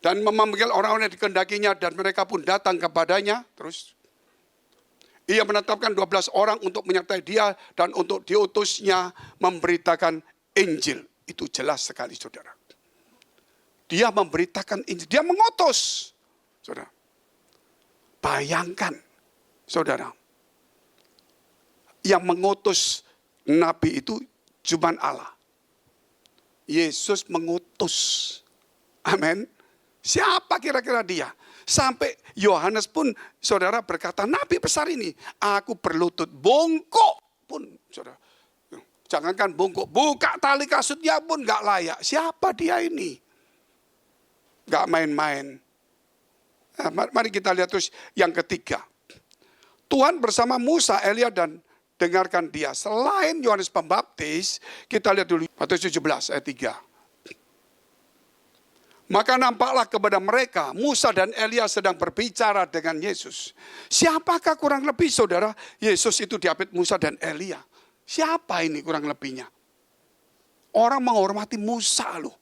Dan memanggil orang-orang yang dikehendakinya, dan mereka pun datang kepadanya. Terus ia menetapkan 12 orang untuk menyertai dia dan untuk diutusnya memberitakan Injil. Itu jelas sekali saudara. Dia memberitakan Injil, dia mengutus. Saudara. Bayangkan saudara. Yang mengutus Nabi itu cuma Allah. Yesus mengutus. Amin. Siapa kira-kira dia? Sampai Yohanes pun saudara berkata, Nabi besar ini, aku berlutut bongkok pun saudara. Jangankan bongkok, buka tali kasutnya pun gak layak. Siapa dia ini? Gak main-main. Nah, mari kita lihat terus yang ketiga. Tuhan bersama Musa, Elia dan dengarkan dia. Selain Yohanes Pembaptis, kita lihat dulu Matius 17 ayat 3. Maka nampaklah kepada mereka Musa dan Elia sedang berbicara dengan Yesus. Siapakah kurang lebih saudara? Yesus itu diapit Musa dan Elia. Siapa ini kurang lebihnya? Orang menghormati Musa loh.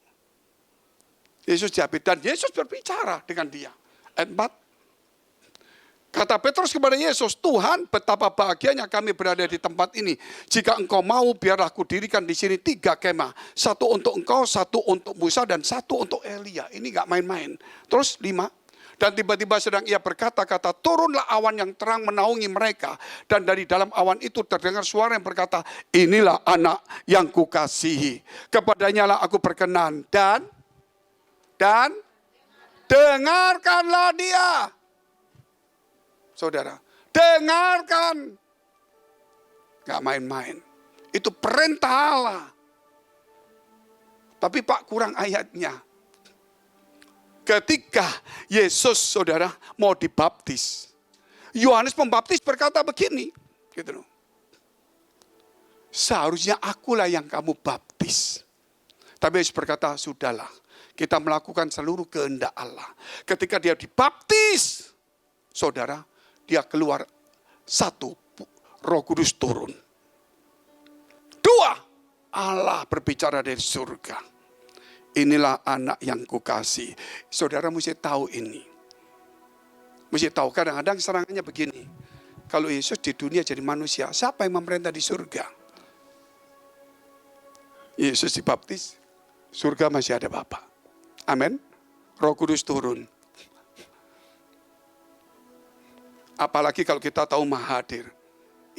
Yesus diapit dan Yesus berbicara dengan dia. Ayat 4. Kata Petrus kepada Yesus, Tuhan betapa bahagianya kami berada di tempat ini. Jika engkau mau biarlah kudirikan di sini 3 kemah. 1 untuk engkau, 1 untuk Musa dan 1 untuk Elia. Ini gak main-main. Terus 5. Dan tiba-tiba sedang ia berkata-kata, turunlah awan yang terang menaungi mereka. Dan dari dalam awan itu terdengar suara yang berkata, inilah anak yang kukasihi. Kepadanya lah aku berkenan. Dan dengarkanlah dia. Saudara, dengarkan. Gak main-main. Itu perintah Allah. Tapi Pak kurang ayatnya. Ketika Yesus saudara mau dibaptis. Yohanes Pembaptis berkata begini. Gitu loh. Seharusnya akulah yang kamu baptis. Tapi Yesus berkata, sudahlah. Kita melakukan seluruh kehendak Allah. Ketika dia dibaptis. Saudara, dia keluar 1, Roh Kudus turun. 2, Allah berbicara dari surga. Inilah anak yang kukasihi. Saudara mesti tahu ini. Mesti tahu kadang-kadang serangannya begini. Kalau Yesus di dunia jadi manusia, siapa yang memerintah di surga? Yesus dibaptis, surga masih ada Bapa. Amin. Roh Kudus turun. Apalagi kalau kita tahu Maha Hadir.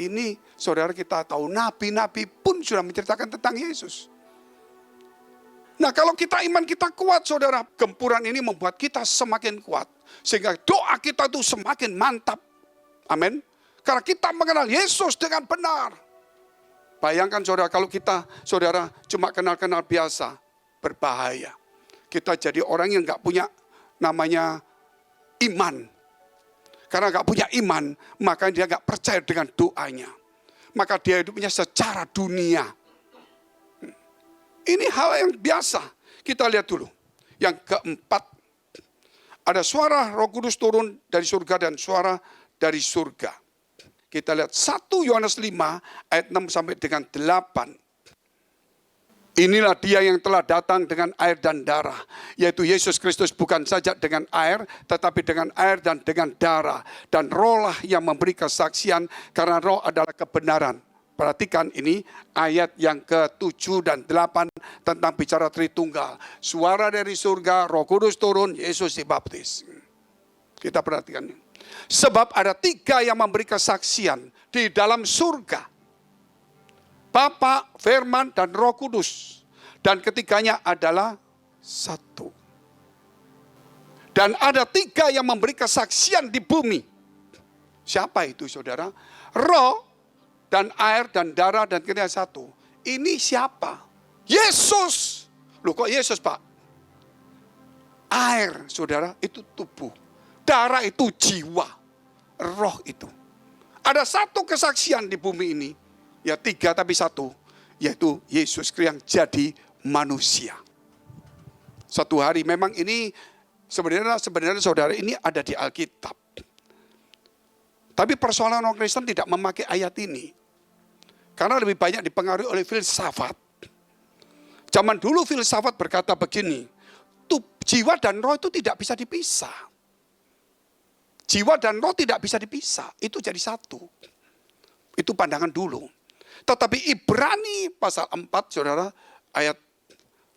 Ini saudara kita tahu nabi-nabi pun sudah menceritakan tentang Yesus. Nah, kalau iman kita kuat, saudara, gempuran ini membuat kita semakin kuat. Sehingga doa kita itu semakin mantap. Amin. Karena kita mengenal Yesus dengan benar. Bayangkan saudara, kalau kita, saudara, cuma kenal-kenal biasa, berbahaya. Kita jadi orang yang gak punya namanya iman. Karena gak punya iman, maka dia gak percaya dengan doanya. Maka dia hidupnya secara dunia. Ini hal yang biasa. Kita lihat dulu. Yang keempat, ada suara Roh Kudus turun dari surga dan suara dari surga. Kita lihat 1 Yohanes 5 ayat 6 sampai dengan 8. Inilah dia yang telah datang dengan air dan darah. Yaitu Yesus Kristus, bukan saja dengan air, tetapi dengan air dan dengan darah. Dan rohlah yang memberi kesaksian, karena roh adalah kebenaran. Perhatikan ini ayat yang ke-7 dan 8 tentang bicara Tritunggal. Suara dari surga, Roh Kudus turun, Yesus dibaptis. Kita perhatikan ini. Sebab ada 3 yang memberi kesaksian di dalam surga. Bapa, Firman, dan Roh Kudus. Dan ketiganya adalah satu. Dan ada 3 yang memberi kesaksian di bumi. Siapa itu, saudara? Roh, dan air, dan darah, dan ketiga satu. Ini siapa? Yesus. Loh, kok Yesus, Pak? Air, saudara, itu tubuh. Darah itu jiwa. Roh itu. Ada 1 kesaksian di bumi ini. Ya 3 tapi 1. Yaitu Yesus yang jadi manusia. Suatu hari memang ini sebenarnya saudara, ini ada di Alkitab. Tapi persoalan orang Kristen tidak memakai ayat ini. Karena lebih banyak dipengaruhi oleh filsafat. Zaman dulu filsafat berkata begini, jiwa dan roh itu tidak bisa dipisah. Jiwa dan roh tidak bisa dipisah, itu jadi satu. Itu pandangan dulu. Tetapi Ibrani pasal 4, saudara, ayat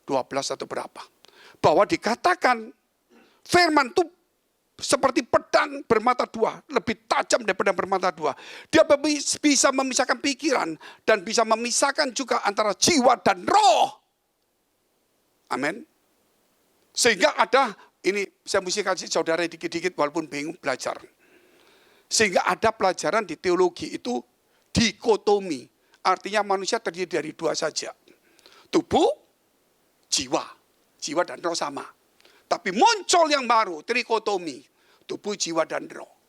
12 atau berapa. Bahwa dikatakan firman itu seperti pedang bermata 2, lebih tajam daripada bermata 2. Dia bisa memisahkan pikiran dan bisa memisahkan juga antara jiwa dan roh. Amin. Sehingga ada, ini saya mesti kasih saudara dikit-dikit walaupun bingung belajar. Sehingga ada pelajaran di teologi itu dikotomi. Artinya manusia terdiri dari 2 saja. Tubuh, jiwa dan roh sama. Tapi muncul yang baru, trikotomi, tubuh, jiwa, dan roh.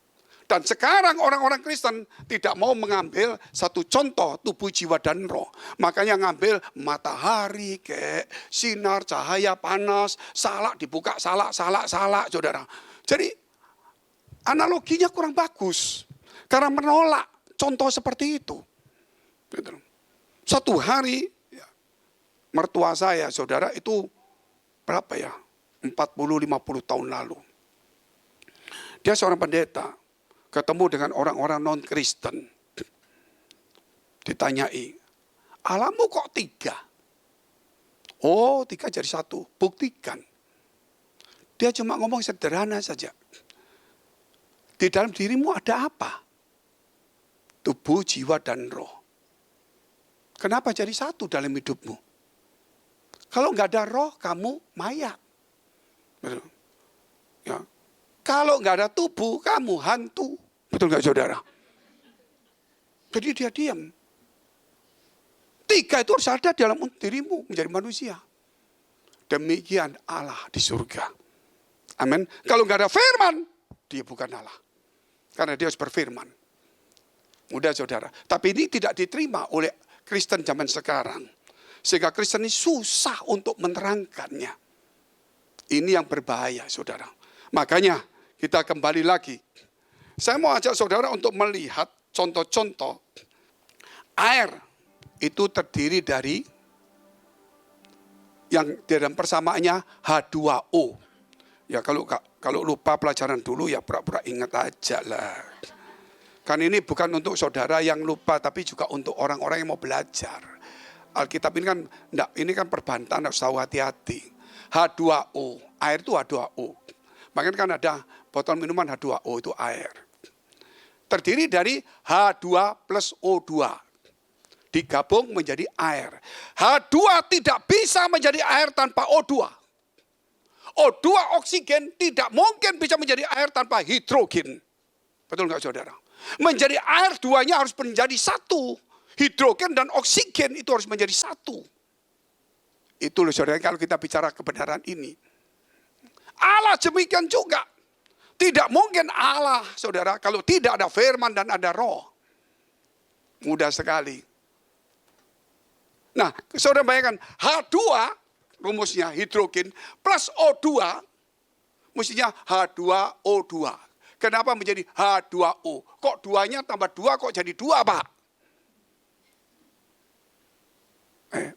Dan sekarang orang-orang Kristen tidak mau mengambil satu contoh tubuh, jiwa, dan roh. Makanya ngambil matahari, kayak sinar, cahaya, panas, salak dibuka, salak, saudara. Jadi analoginya kurang bagus. Karena menolak contoh seperti itu. Satu hari, mertua saya, saudara, itu berapa ya? 40-50 tahun lalu. Dia seorang pendeta, ketemu dengan orang-orang non-Kristen. Ditanyai, Allahmu kok 3? Oh, 3 jadi 1, buktikan. Dia cuma ngomong sederhana saja. Di dalam dirimu ada apa? Tubuh, jiwa, dan roh. Kenapa jadi 1 dalam hidupmu? Kalau nggak ada roh, kamu mayat. Ya. Kalau nggak ada tubuh, kamu hantu. Betul nggak, saudara? Jadi dia diam. 3 itu harus ada dalam dirimu menjadi manusia. Demikian Allah di surga. Amin. Kalau nggak ada firman, dia bukan Allah. Karena dia harus berfirman. Mudah, saudara. Tapi ini tidak diterima oleh Kristen zaman sekarang. Sehingga Kristen ini susah untuk menerangkannya. Ini yang berbahaya, saudara. Makanya kita kembali lagi. Saya mau ajak saudara untuk melihat contoh-contoh. Air itu terdiri dari yang dalam persamaannya H2O. Ya kalau lupa pelajaran dulu ya pura-pura ingat aja lah. Kan ini bukan untuk saudara yang lupa, tapi juga untuk orang-orang yang mau belajar. Alkitab ini kan enggak, ini kan perbantahan, harus tahu hati-hati. H2O, air itu H2O. Makanya kan ada botol minuman H2O itu air. Terdiri dari H2 plus O2. digabung menjadi air. H2 tidak bisa menjadi air tanpa O2. O2 oksigen tidak mungkin bisa menjadi air tanpa hidrogen. Betul nggak saudara? Menjadi air duanya harus menjadi satu. Hidrogen dan oksigen itu harus menjadi satu. Itu loh saudara kalau kita bicara kebenaran ini. Allah demikian juga. Tidak mungkin Allah saudara kalau tidak ada firman dan ada roh. Mudah sekali. Nah saudara bayangkan H2 rumusnya hidrogen plus O2 mestinya H2O2. Kenapa menjadi H2O? Kok duanya tambah 2 kok jadi 2 Pak?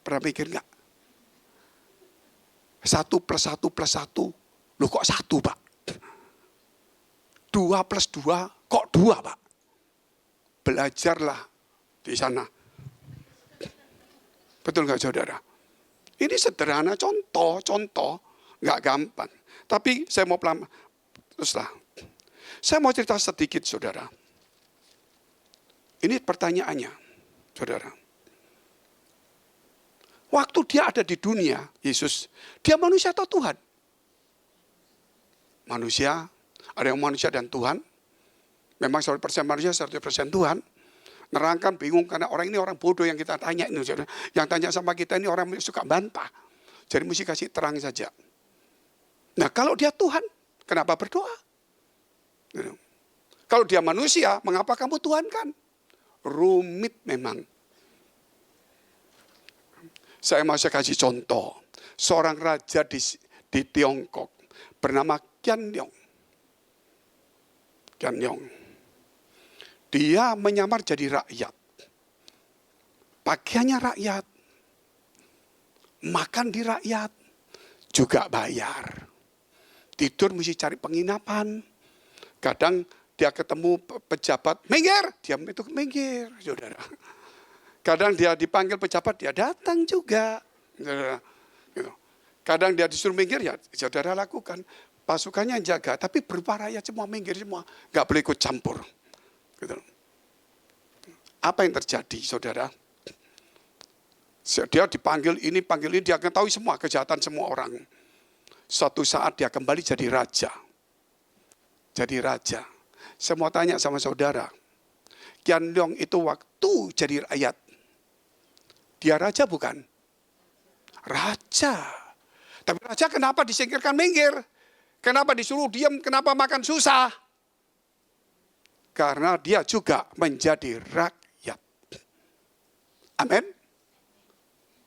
Pernah mikir nggak? 1 plus 1 plus 1. Loh kok 1 Pak? 2 plus 2 kok 2 Pak? Belajarlah di sana. Betul nggak saudara? Ini sederhana contoh, nggak gampang. Tapi saya mau pelan, teruslah. Saya mau cerita sedikit saudara. Ini pertanyaannya, saudara. Waktu dia ada di dunia, Yesus, dia manusia atau Tuhan? Manusia, ada yang manusia dan Tuhan. Memang 100% manusia, 100% Tuhan. Nerangkan bingung karena orang ini orang bodoh yang kita tanya ini, saudara. Yang tanya sama kita ini orang suka bantah. Jadi mesti kasih terang saja. Nah kalau dia Tuhan, kenapa berdoa? Kalau dia manusia, mengapa kamu Tuhan kan? Rumit memang. Saya mau kasih contoh. Seorang raja di Tiongkok bernama Qianlong. Dia menyamar jadi rakyat. Pakaiannya rakyat. Makan di rakyat. Juga bayar. Tidur mesti cari penginapan. Kadang dia ketemu pejabat, minggir, dia itu minggir, saudara. Kadang dia dipanggil pejabat, dia datang juga. Saudara. Gitu. Kadang dia disuruh minggir, ya saudara lakukan. Pasukannya jaga, tapi berupa rakyat semua, minggir semua. Gak boleh ikut campur. Gitu. Apa yang terjadi, saudara? Dia dipanggil ini, dia ketahui semua kejahatan semua orang. Suatu saat dia kembali jadi raja. Saya mau tanya sama saudara. Qianlong itu waktu jadi rakyat. Dia raja bukan? Raja. Tapi raja kenapa disingkirkan minggir? Kenapa disuruh diam? Kenapa makan susah? Karena dia juga menjadi rakyat. Amin.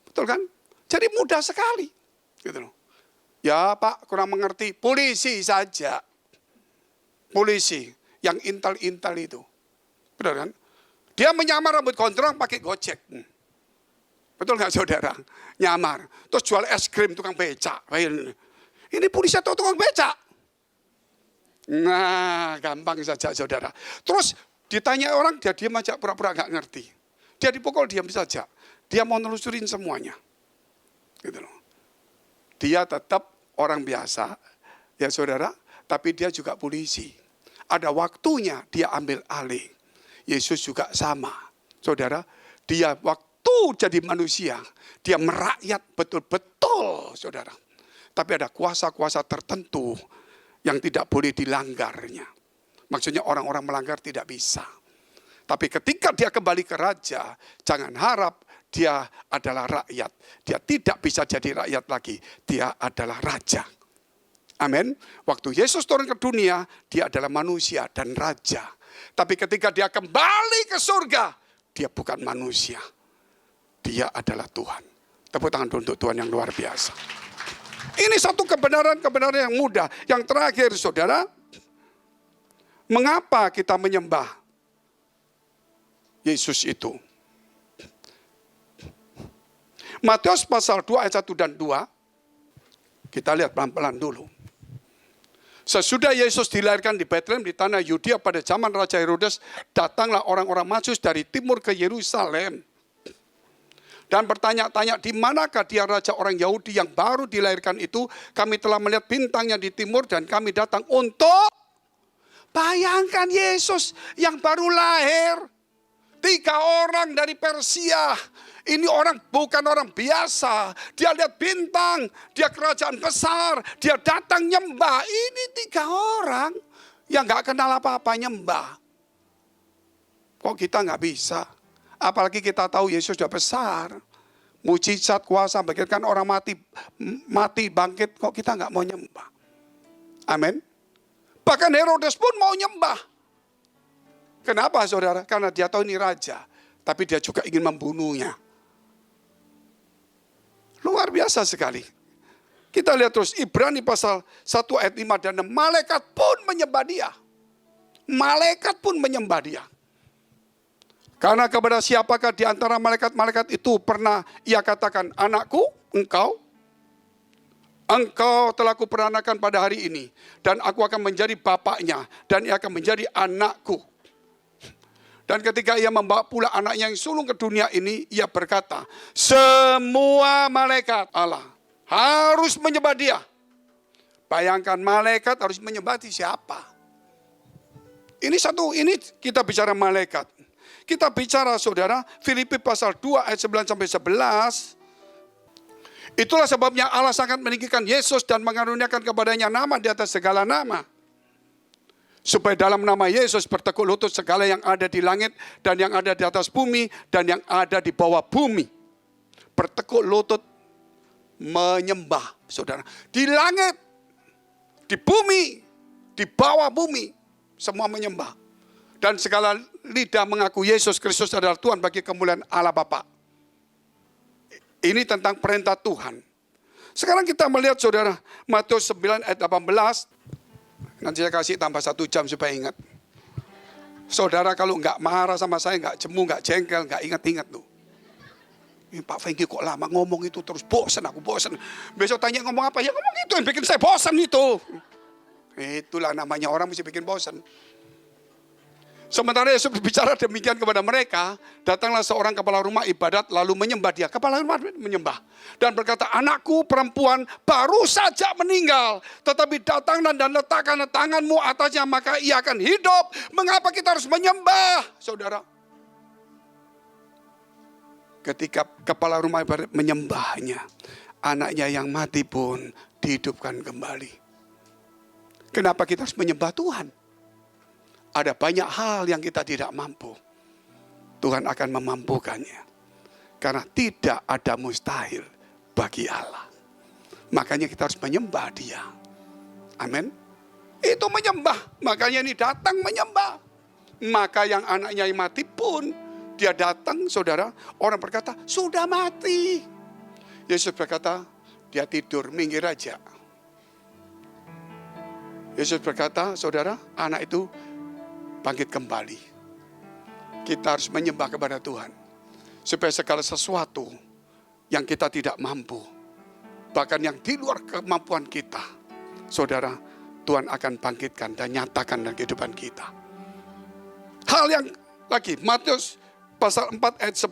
Betul kan? Jadi mudah sekali. Gitu loh. Ya Pak kurang mengerti. Polisi saja. Polisi yang intel-intel itu. Benar kan? Dia menyamar rambut gondrong pakai Gojek. Betul nggak saudara? Nyamar. Terus jual es krim tukang becak. Ini polisi atau tukang becak? Nah, gampang saja saudara. Terus ditanya orang, dia diam aja pura-pura nggak ngerti. Dia dipukul, diam saja. Dia mau nelusurin semuanya. Gitu loh. Dia tetap orang biasa, ya saudara, tapi dia juga polisi. Ada waktunya dia ambil alih. Yesus juga sama. Saudara, dia waktu jadi manusia, dia merakyat betul-betul, saudara. Tapi ada kuasa-kuasa tertentu yang tidak boleh dilanggarnya. Maksudnya orang-orang melanggar tidak bisa. Tapi ketika dia kembali ke raja, jangan harap dia adalah rakyat. Dia tidak bisa jadi rakyat lagi. Dia adalah raja. Amin. Waktu Yesus turun ke dunia, dia adalah manusia dan raja. Tapi ketika dia kembali ke surga, dia bukan manusia. Dia adalah Tuhan. Tepuk tangan untuk Tuhan yang luar biasa. Ini satu kebenaran-kebenaran yang mudah. Yang terakhir saudara, mengapa kita menyembah Yesus itu? Matius pasal 2 ayat 1 dan 2. Kita lihat pelan-pelan dulu. Sesudah Yesus dilahirkan di Bethlehem di tanah Yudea pada zaman Raja Herodes, datanglah orang-orang Majus dari timur ke Yerusalem. Dan bertanya-tanya, di manakah dia raja orang Yahudi yang baru dilahirkan itu? Kami telah melihat bintangnya di timur dan kami datang untuk bayangkan Yesus yang baru lahir. 3 orang dari Persia. Ini orang bukan orang biasa. Dia lihat bintang, dia kerajaan besar, dia datang nyembah. Ini 3 orang yang gak kenal apa-apa nyembah. Kok kita gak bisa? Apalagi kita tahu Yesus sudah besar. Mujizat kuasa bangkitkan orang mati bangkit, kok kita gak mau nyembah? Amin. Bahkan Herodes pun mau nyembah. Kenapa saudara? Karena dia tahu ini raja. Tapi dia juga ingin membunuhnya. Luar biasa sekali. Kita lihat terus Ibrani pasal 1 ayat 5 dan 6. Malaikat pun menyembah dia. Malaikat pun menyembah dia. Karena kepada siapakah di antara malaikat-malaikat itu pernah ia katakan, anakku, engkau telah kuperanakan pada hari ini. Dan aku akan menjadi bapaknya. Dan ia akan menjadi anakku. Dan ketika ia membawa pula anaknya yang sulung ke dunia ini, ia berkata, semua malaikat Allah harus menyembah dia. Bayangkan malaikat harus menyembah siapa? Ini kita bicara malaikat. Kita bicara saudara, Filipi pasal 2 ayat 9 sampai 11. Itulah sebabnya Allah sangat meninggikan Yesus dan mengaruniakan kepadanya nama di atas segala nama. Supaya dalam nama Yesus bertekuk lutut segala yang ada di langit dan yang ada di atas bumi dan yang ada di bawah bumi. Bertekuk lutut menyembah, saudara. Di langit, di bumi, di bawah bumi, semua menyembah. Dan segala lidah mengaku Yesus Kristus adalah Tuhan bagi kemuliaan Allah Bapa. Ini tentang perintah Tuhan. Sekarang kita melihat saudara, Matius 9 ayat 18. Nanti saya kasih tambah 1 jam supaya ingat. Saudara kalau nggak marah sama saya, nggak cemu, nggak jengkel, nggak ingat-ingat tuh. Ini Pak Fengki kok lama ngomong itu terus, bosan aku, bosan. Besok tanya ngomong apa, ya ngomong itu yang bikin saya bosan itu. Itulah namanya orang mesti bikin bosan. Sementara Yesus berbicara demikian kepada mereka, datanglah seorang kepala rumah ibadat lalu menyembah dia. Kepala rumah menyembah. Dan berkata, anakku perempuan baru saja meninggal. Tetapi datanglah dan letakkan tanganmu atasnya, maka ia akan hidup. Mengapa kita harus menyembah, saudara? Ketika kepala rumah ibadat menyembahnya, anaknya yang mati pun dihidupkan kembali. Kenapa kita harus menyembah Tuhan? Ada banyak hal yang kita tidak mampu. Tuhan akan memampukannya. Karena tidak ada mustahil bagi Allah. Makanya kita harus menyembah dia. Amin. Itu menyembah. Makanya ini datang menyembah. Maka yang anaknya yang mati pun dia datang, saudara. Orang berkata, sudah mati. Yesus berkata, dia tidur, minggir aja. Yesus berkata, saudara, anak itu bangkit kembali. Kita harus menyembah kepada Tuhan. Supaya segala sesuatu yang kita tidak mampu, bahkan yang di luar kemampuan kita, saudara, Tuhan akan bangkitkan dan nyatakan dalam kehidupan kita. Hal yang lagi, Matius pasal 4 ayat 10.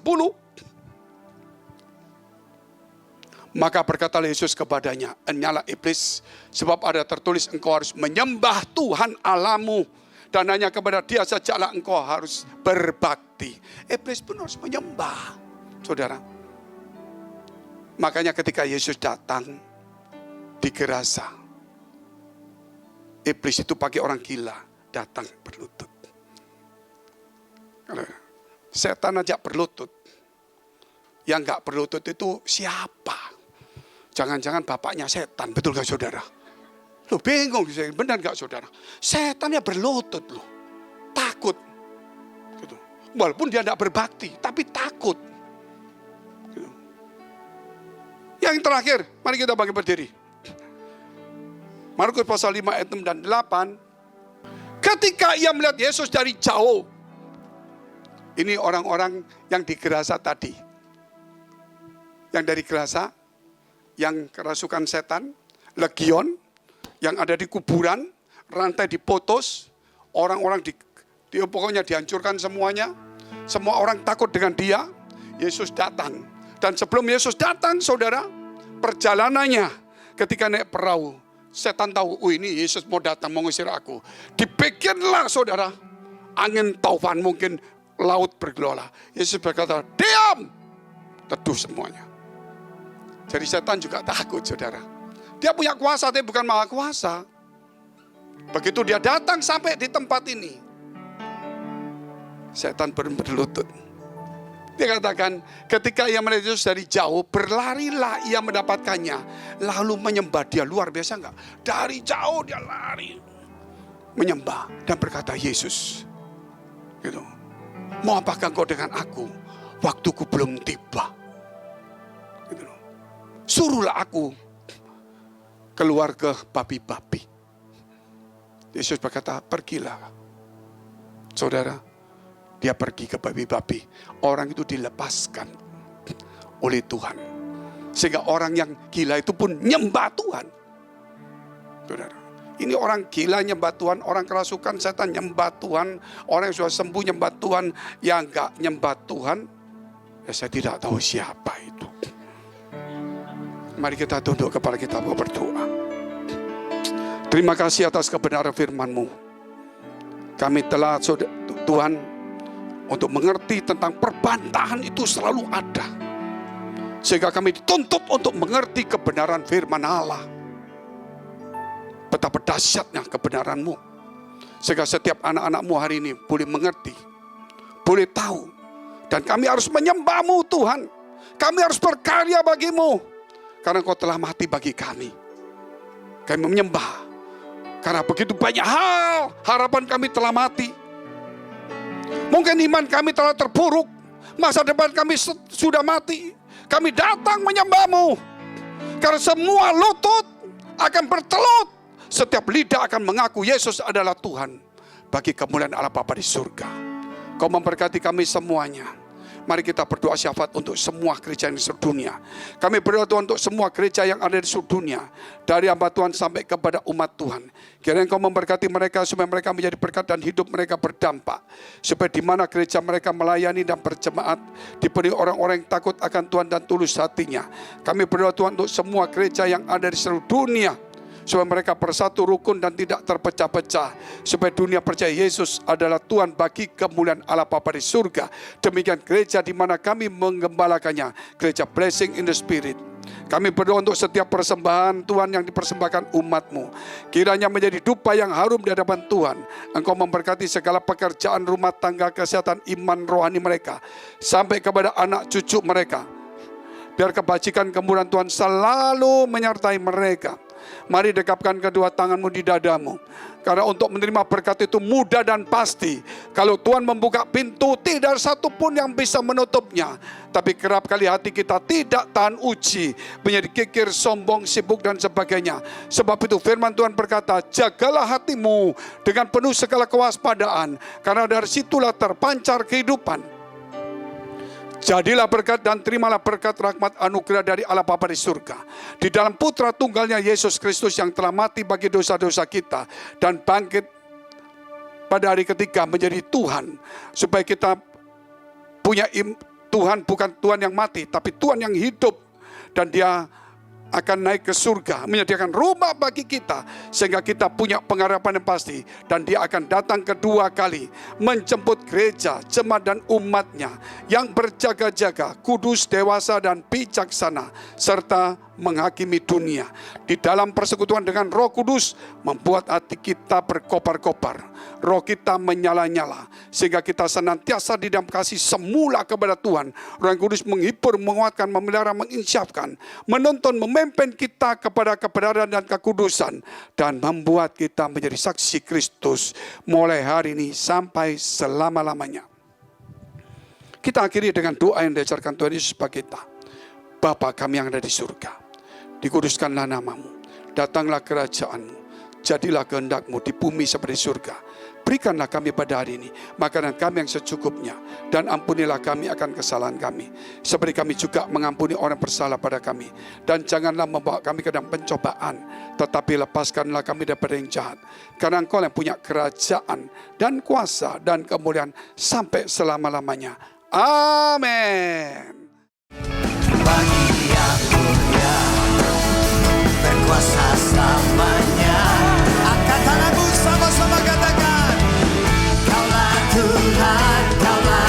Maka berkata Yesus kepadanya, enyalah iblis, sebab ada tertulis engkau harus menyembah Tuhan Allahmu. Dan hanya kepada dia sajalah engkau harus berbakti. Iblis pun harus menyembah, saudara. Makanya ketika Yesus datang di Gerasa, iblis itu pakai orang gila, datang berlutut. Setan aja berlutut. Yang gak berlutut itu siapa? Jangan-jangan bapaknya setan, betul gak saudara? Loh bingung, benar gak saudara? Setannya berlutut loh, takut. Gitu. Walaupun dia tidak berbakti, tapi takut. Gitu. Yang terakhir, mari kita bangkit berdiri. Markus pasal 5 ayat 6 dan 8. Ketika ia melihat Yesus dari jauh. Ini orang-orang yang di Gerasa tadi. Yang dari Gerasa, yang kerasukan setan, legion, yang ada di kuburan, rantai diputus, orang-orang pokoknya dihancurkan semuanya. Semua orang takut dengan dia. Yesus datang. Dan sebelum Yesus datang, saudara, perjalanannya ketika naik perahu, setan tahu, ini Yesus mau datang, mau ngusir aku. Dibikinlah, saudara, angin taufan mungkin laut bergelora. Yesus berkata, diam! Teduh semuanya. Jadi setan juga takut, saudara. Dia punya kuasa, tapi bukan maha kuasa. Begitu dia datang sampai di tempat ini, setan berlutut. Dia katakan, ketika ia melihat Yesus dari jauh, berlarilah ia mendapatkannya, lalu menyembah dia. Luar biasa enggak? Dari jauh dia lari, menyembah dan berkata, Yesus, gitu, mau apakah engkau dengan aku? Waktuku belum tiba. Gitu. Suruhlah aku keluar ke babi-babi. Yesus berkata, pergilah. Saudara, dia pergi ke babi-babi. Orang itu dilepaskan oleh Tuhan. Sehingga orang yang gila itu pun nyembah Tuhan. Saudara, ini orang gila nyembah Tuhan, orang kerasukan setan nyembah Tuhan, orang yang sudah sembuh nyembah Tuhan, yang enggak nyembah Tuhan, ya saya tidak tahu siapa itu. Mari kita tunduk kepala kita berdoa. Terima kasih atas kebenaran firman-Mu. Kami telah, Tuhan, untuk mengerti tentang perbantahan itu selalu ada. Sehingga kami dituntut untuk mengerti kebenaran firman Allah. Betapa dahsyatnya kebenaran-Mu. Sehingga setiap anak-anak-Mu hari ini boleh mengerti, boleh tahu. Dan kami harus menyembah-Mu, Tuhan. Kami harus berkarya bagi-Mu. Karena Kau telah mati bagi kami. Kami menyembah. Karena begitu banyak hal, harapan kami telah mati. Mungkin iman kami telah terpuruk. Masa depan kami sudah mati. Kami datang menyembah-Mu. Karena semua lutut akan bertelut. Setiap lidah akan mengaku Yesus adalah Tuhan. Bagi kemuliaan Allah Bapa di surga. Kau memberkati kami semuanya. Mari kita berdoa syafaat untuk semua gereja di seluruh dunia. Kami berdoa Tuhan untuk semua gereja yang ada di seluruh dunia. Dari hamba Tuhan sampai kepada umat Tuhan. Kiranya Engkau memberkati mereka supaya mereka menjadi berkat dan hidup mereka berdampak. Supaya di mana gereja mereka melayani dan berjemaat, dipenuhi orang-orang yang takut akan Tuhan dan tulus hatinya. Kami berdoa Tuhan untuk semua gereja yang ada di seluruh dunia. Supaya mereka bersatu rukun dan tidak terpecah-pecah. Supaya dunia percaya Yesus adalah Tuhan bagi kemuliaan Allah Bapa di surga. Demikian gereja di mana kami menggembalakannya. Gereja Blessing in the Spirit. Kami berdoa untuk setiap persembahan Tuhan yang dipersembahkan umat-Mu. Kiranya menjadi dupa yang harum di hadapan Tuhan. Engkau memberkati segala pekerjaan rumah tangga, kesehatan, iman rohani mereka. Sampai kepada anak cucu mereka. Biar kebajikan kemuliaan Tuhan selalu menyertai mereka. Mari dekapkan kedua tangan-Mu di dadamu. Karena untuk menerima berkat itu mudah dan pasti. Kalau Tuhan membuka pintu, tidak satu pun yang bisa menutupnya. Tapi kerap kali hati kita tidak tahan uji, menjadi kikir, sombong, sibuk dan sebagainya. Sebab itu firman Tuhan berkata, jagalah hatimu dengan penuh segala kewaspadaan. Karena dari situlah terpancar kehidupan. Jadilah berkat dan terimalah berkat rahmat anugerah dari Allah Bapa di surga. Di dalam putra tunggalnya Yesus Kristus yang telah mati bagi dosa-dosa kita. Dan bangkit pada hari ketiga menjadi Tuhan. Supaya kita punya Tuhan bukan Tuhan yang mati, tapi Tuhan yang hidup. Dan dia akan naik ke surga, menyediakan rumah bagi kita, sehingga kita punya pengharapan yang pasti. Dan dia akan datang kedua kali, menjemput gereja, jemaat dan umatnya, yang berjaga-jaga, kudus, dewasa dan bijaksana, serta menghakimi dunia. Di dalam persekutuan dengan Roh Kudus, membuat hati kita berkobar-kobar, roh kita menyala-nyala, sehingga kita senantiasa di dalam kasih semula kepada Tuhan. Roh Kudus menghibur, menguatkan, memelihara, menginsyafkan, menuntun, memimpin kita kepada kebenaran dan kekudusan, dan membuat kita menjadi saksi Kristus mulai hari ini sampai selama-lamanya. Kita akhiri dengan doa yang diajarkan Tuhan Yesus bagi kita. Bapa kami yang ada di surga, dikuduskanlah nama-Mu, datanglah kerajaan-Mu, jadilah kehendak-Mu di bumi seperti surga. Berikanlah kami pada hari ini makanan kami yang secukupnya, dan ampunilah kami akan kesalahan kami, seperti kami juga mengampuni orang bersalah pada kami. Dan janganlah membawa kami ke dalam pencobaan, tetapi lepaskanlah kami daripada yang jahat. Karena Engkau yang punya kerajaan dan kuasa dan kemuliaan sampai selama-lamanya. Amin. Bagi yang mulia berkuasa selamanya. Angkat tanganmu sama-sama katakan, Kaulah Tuhan, Kaulah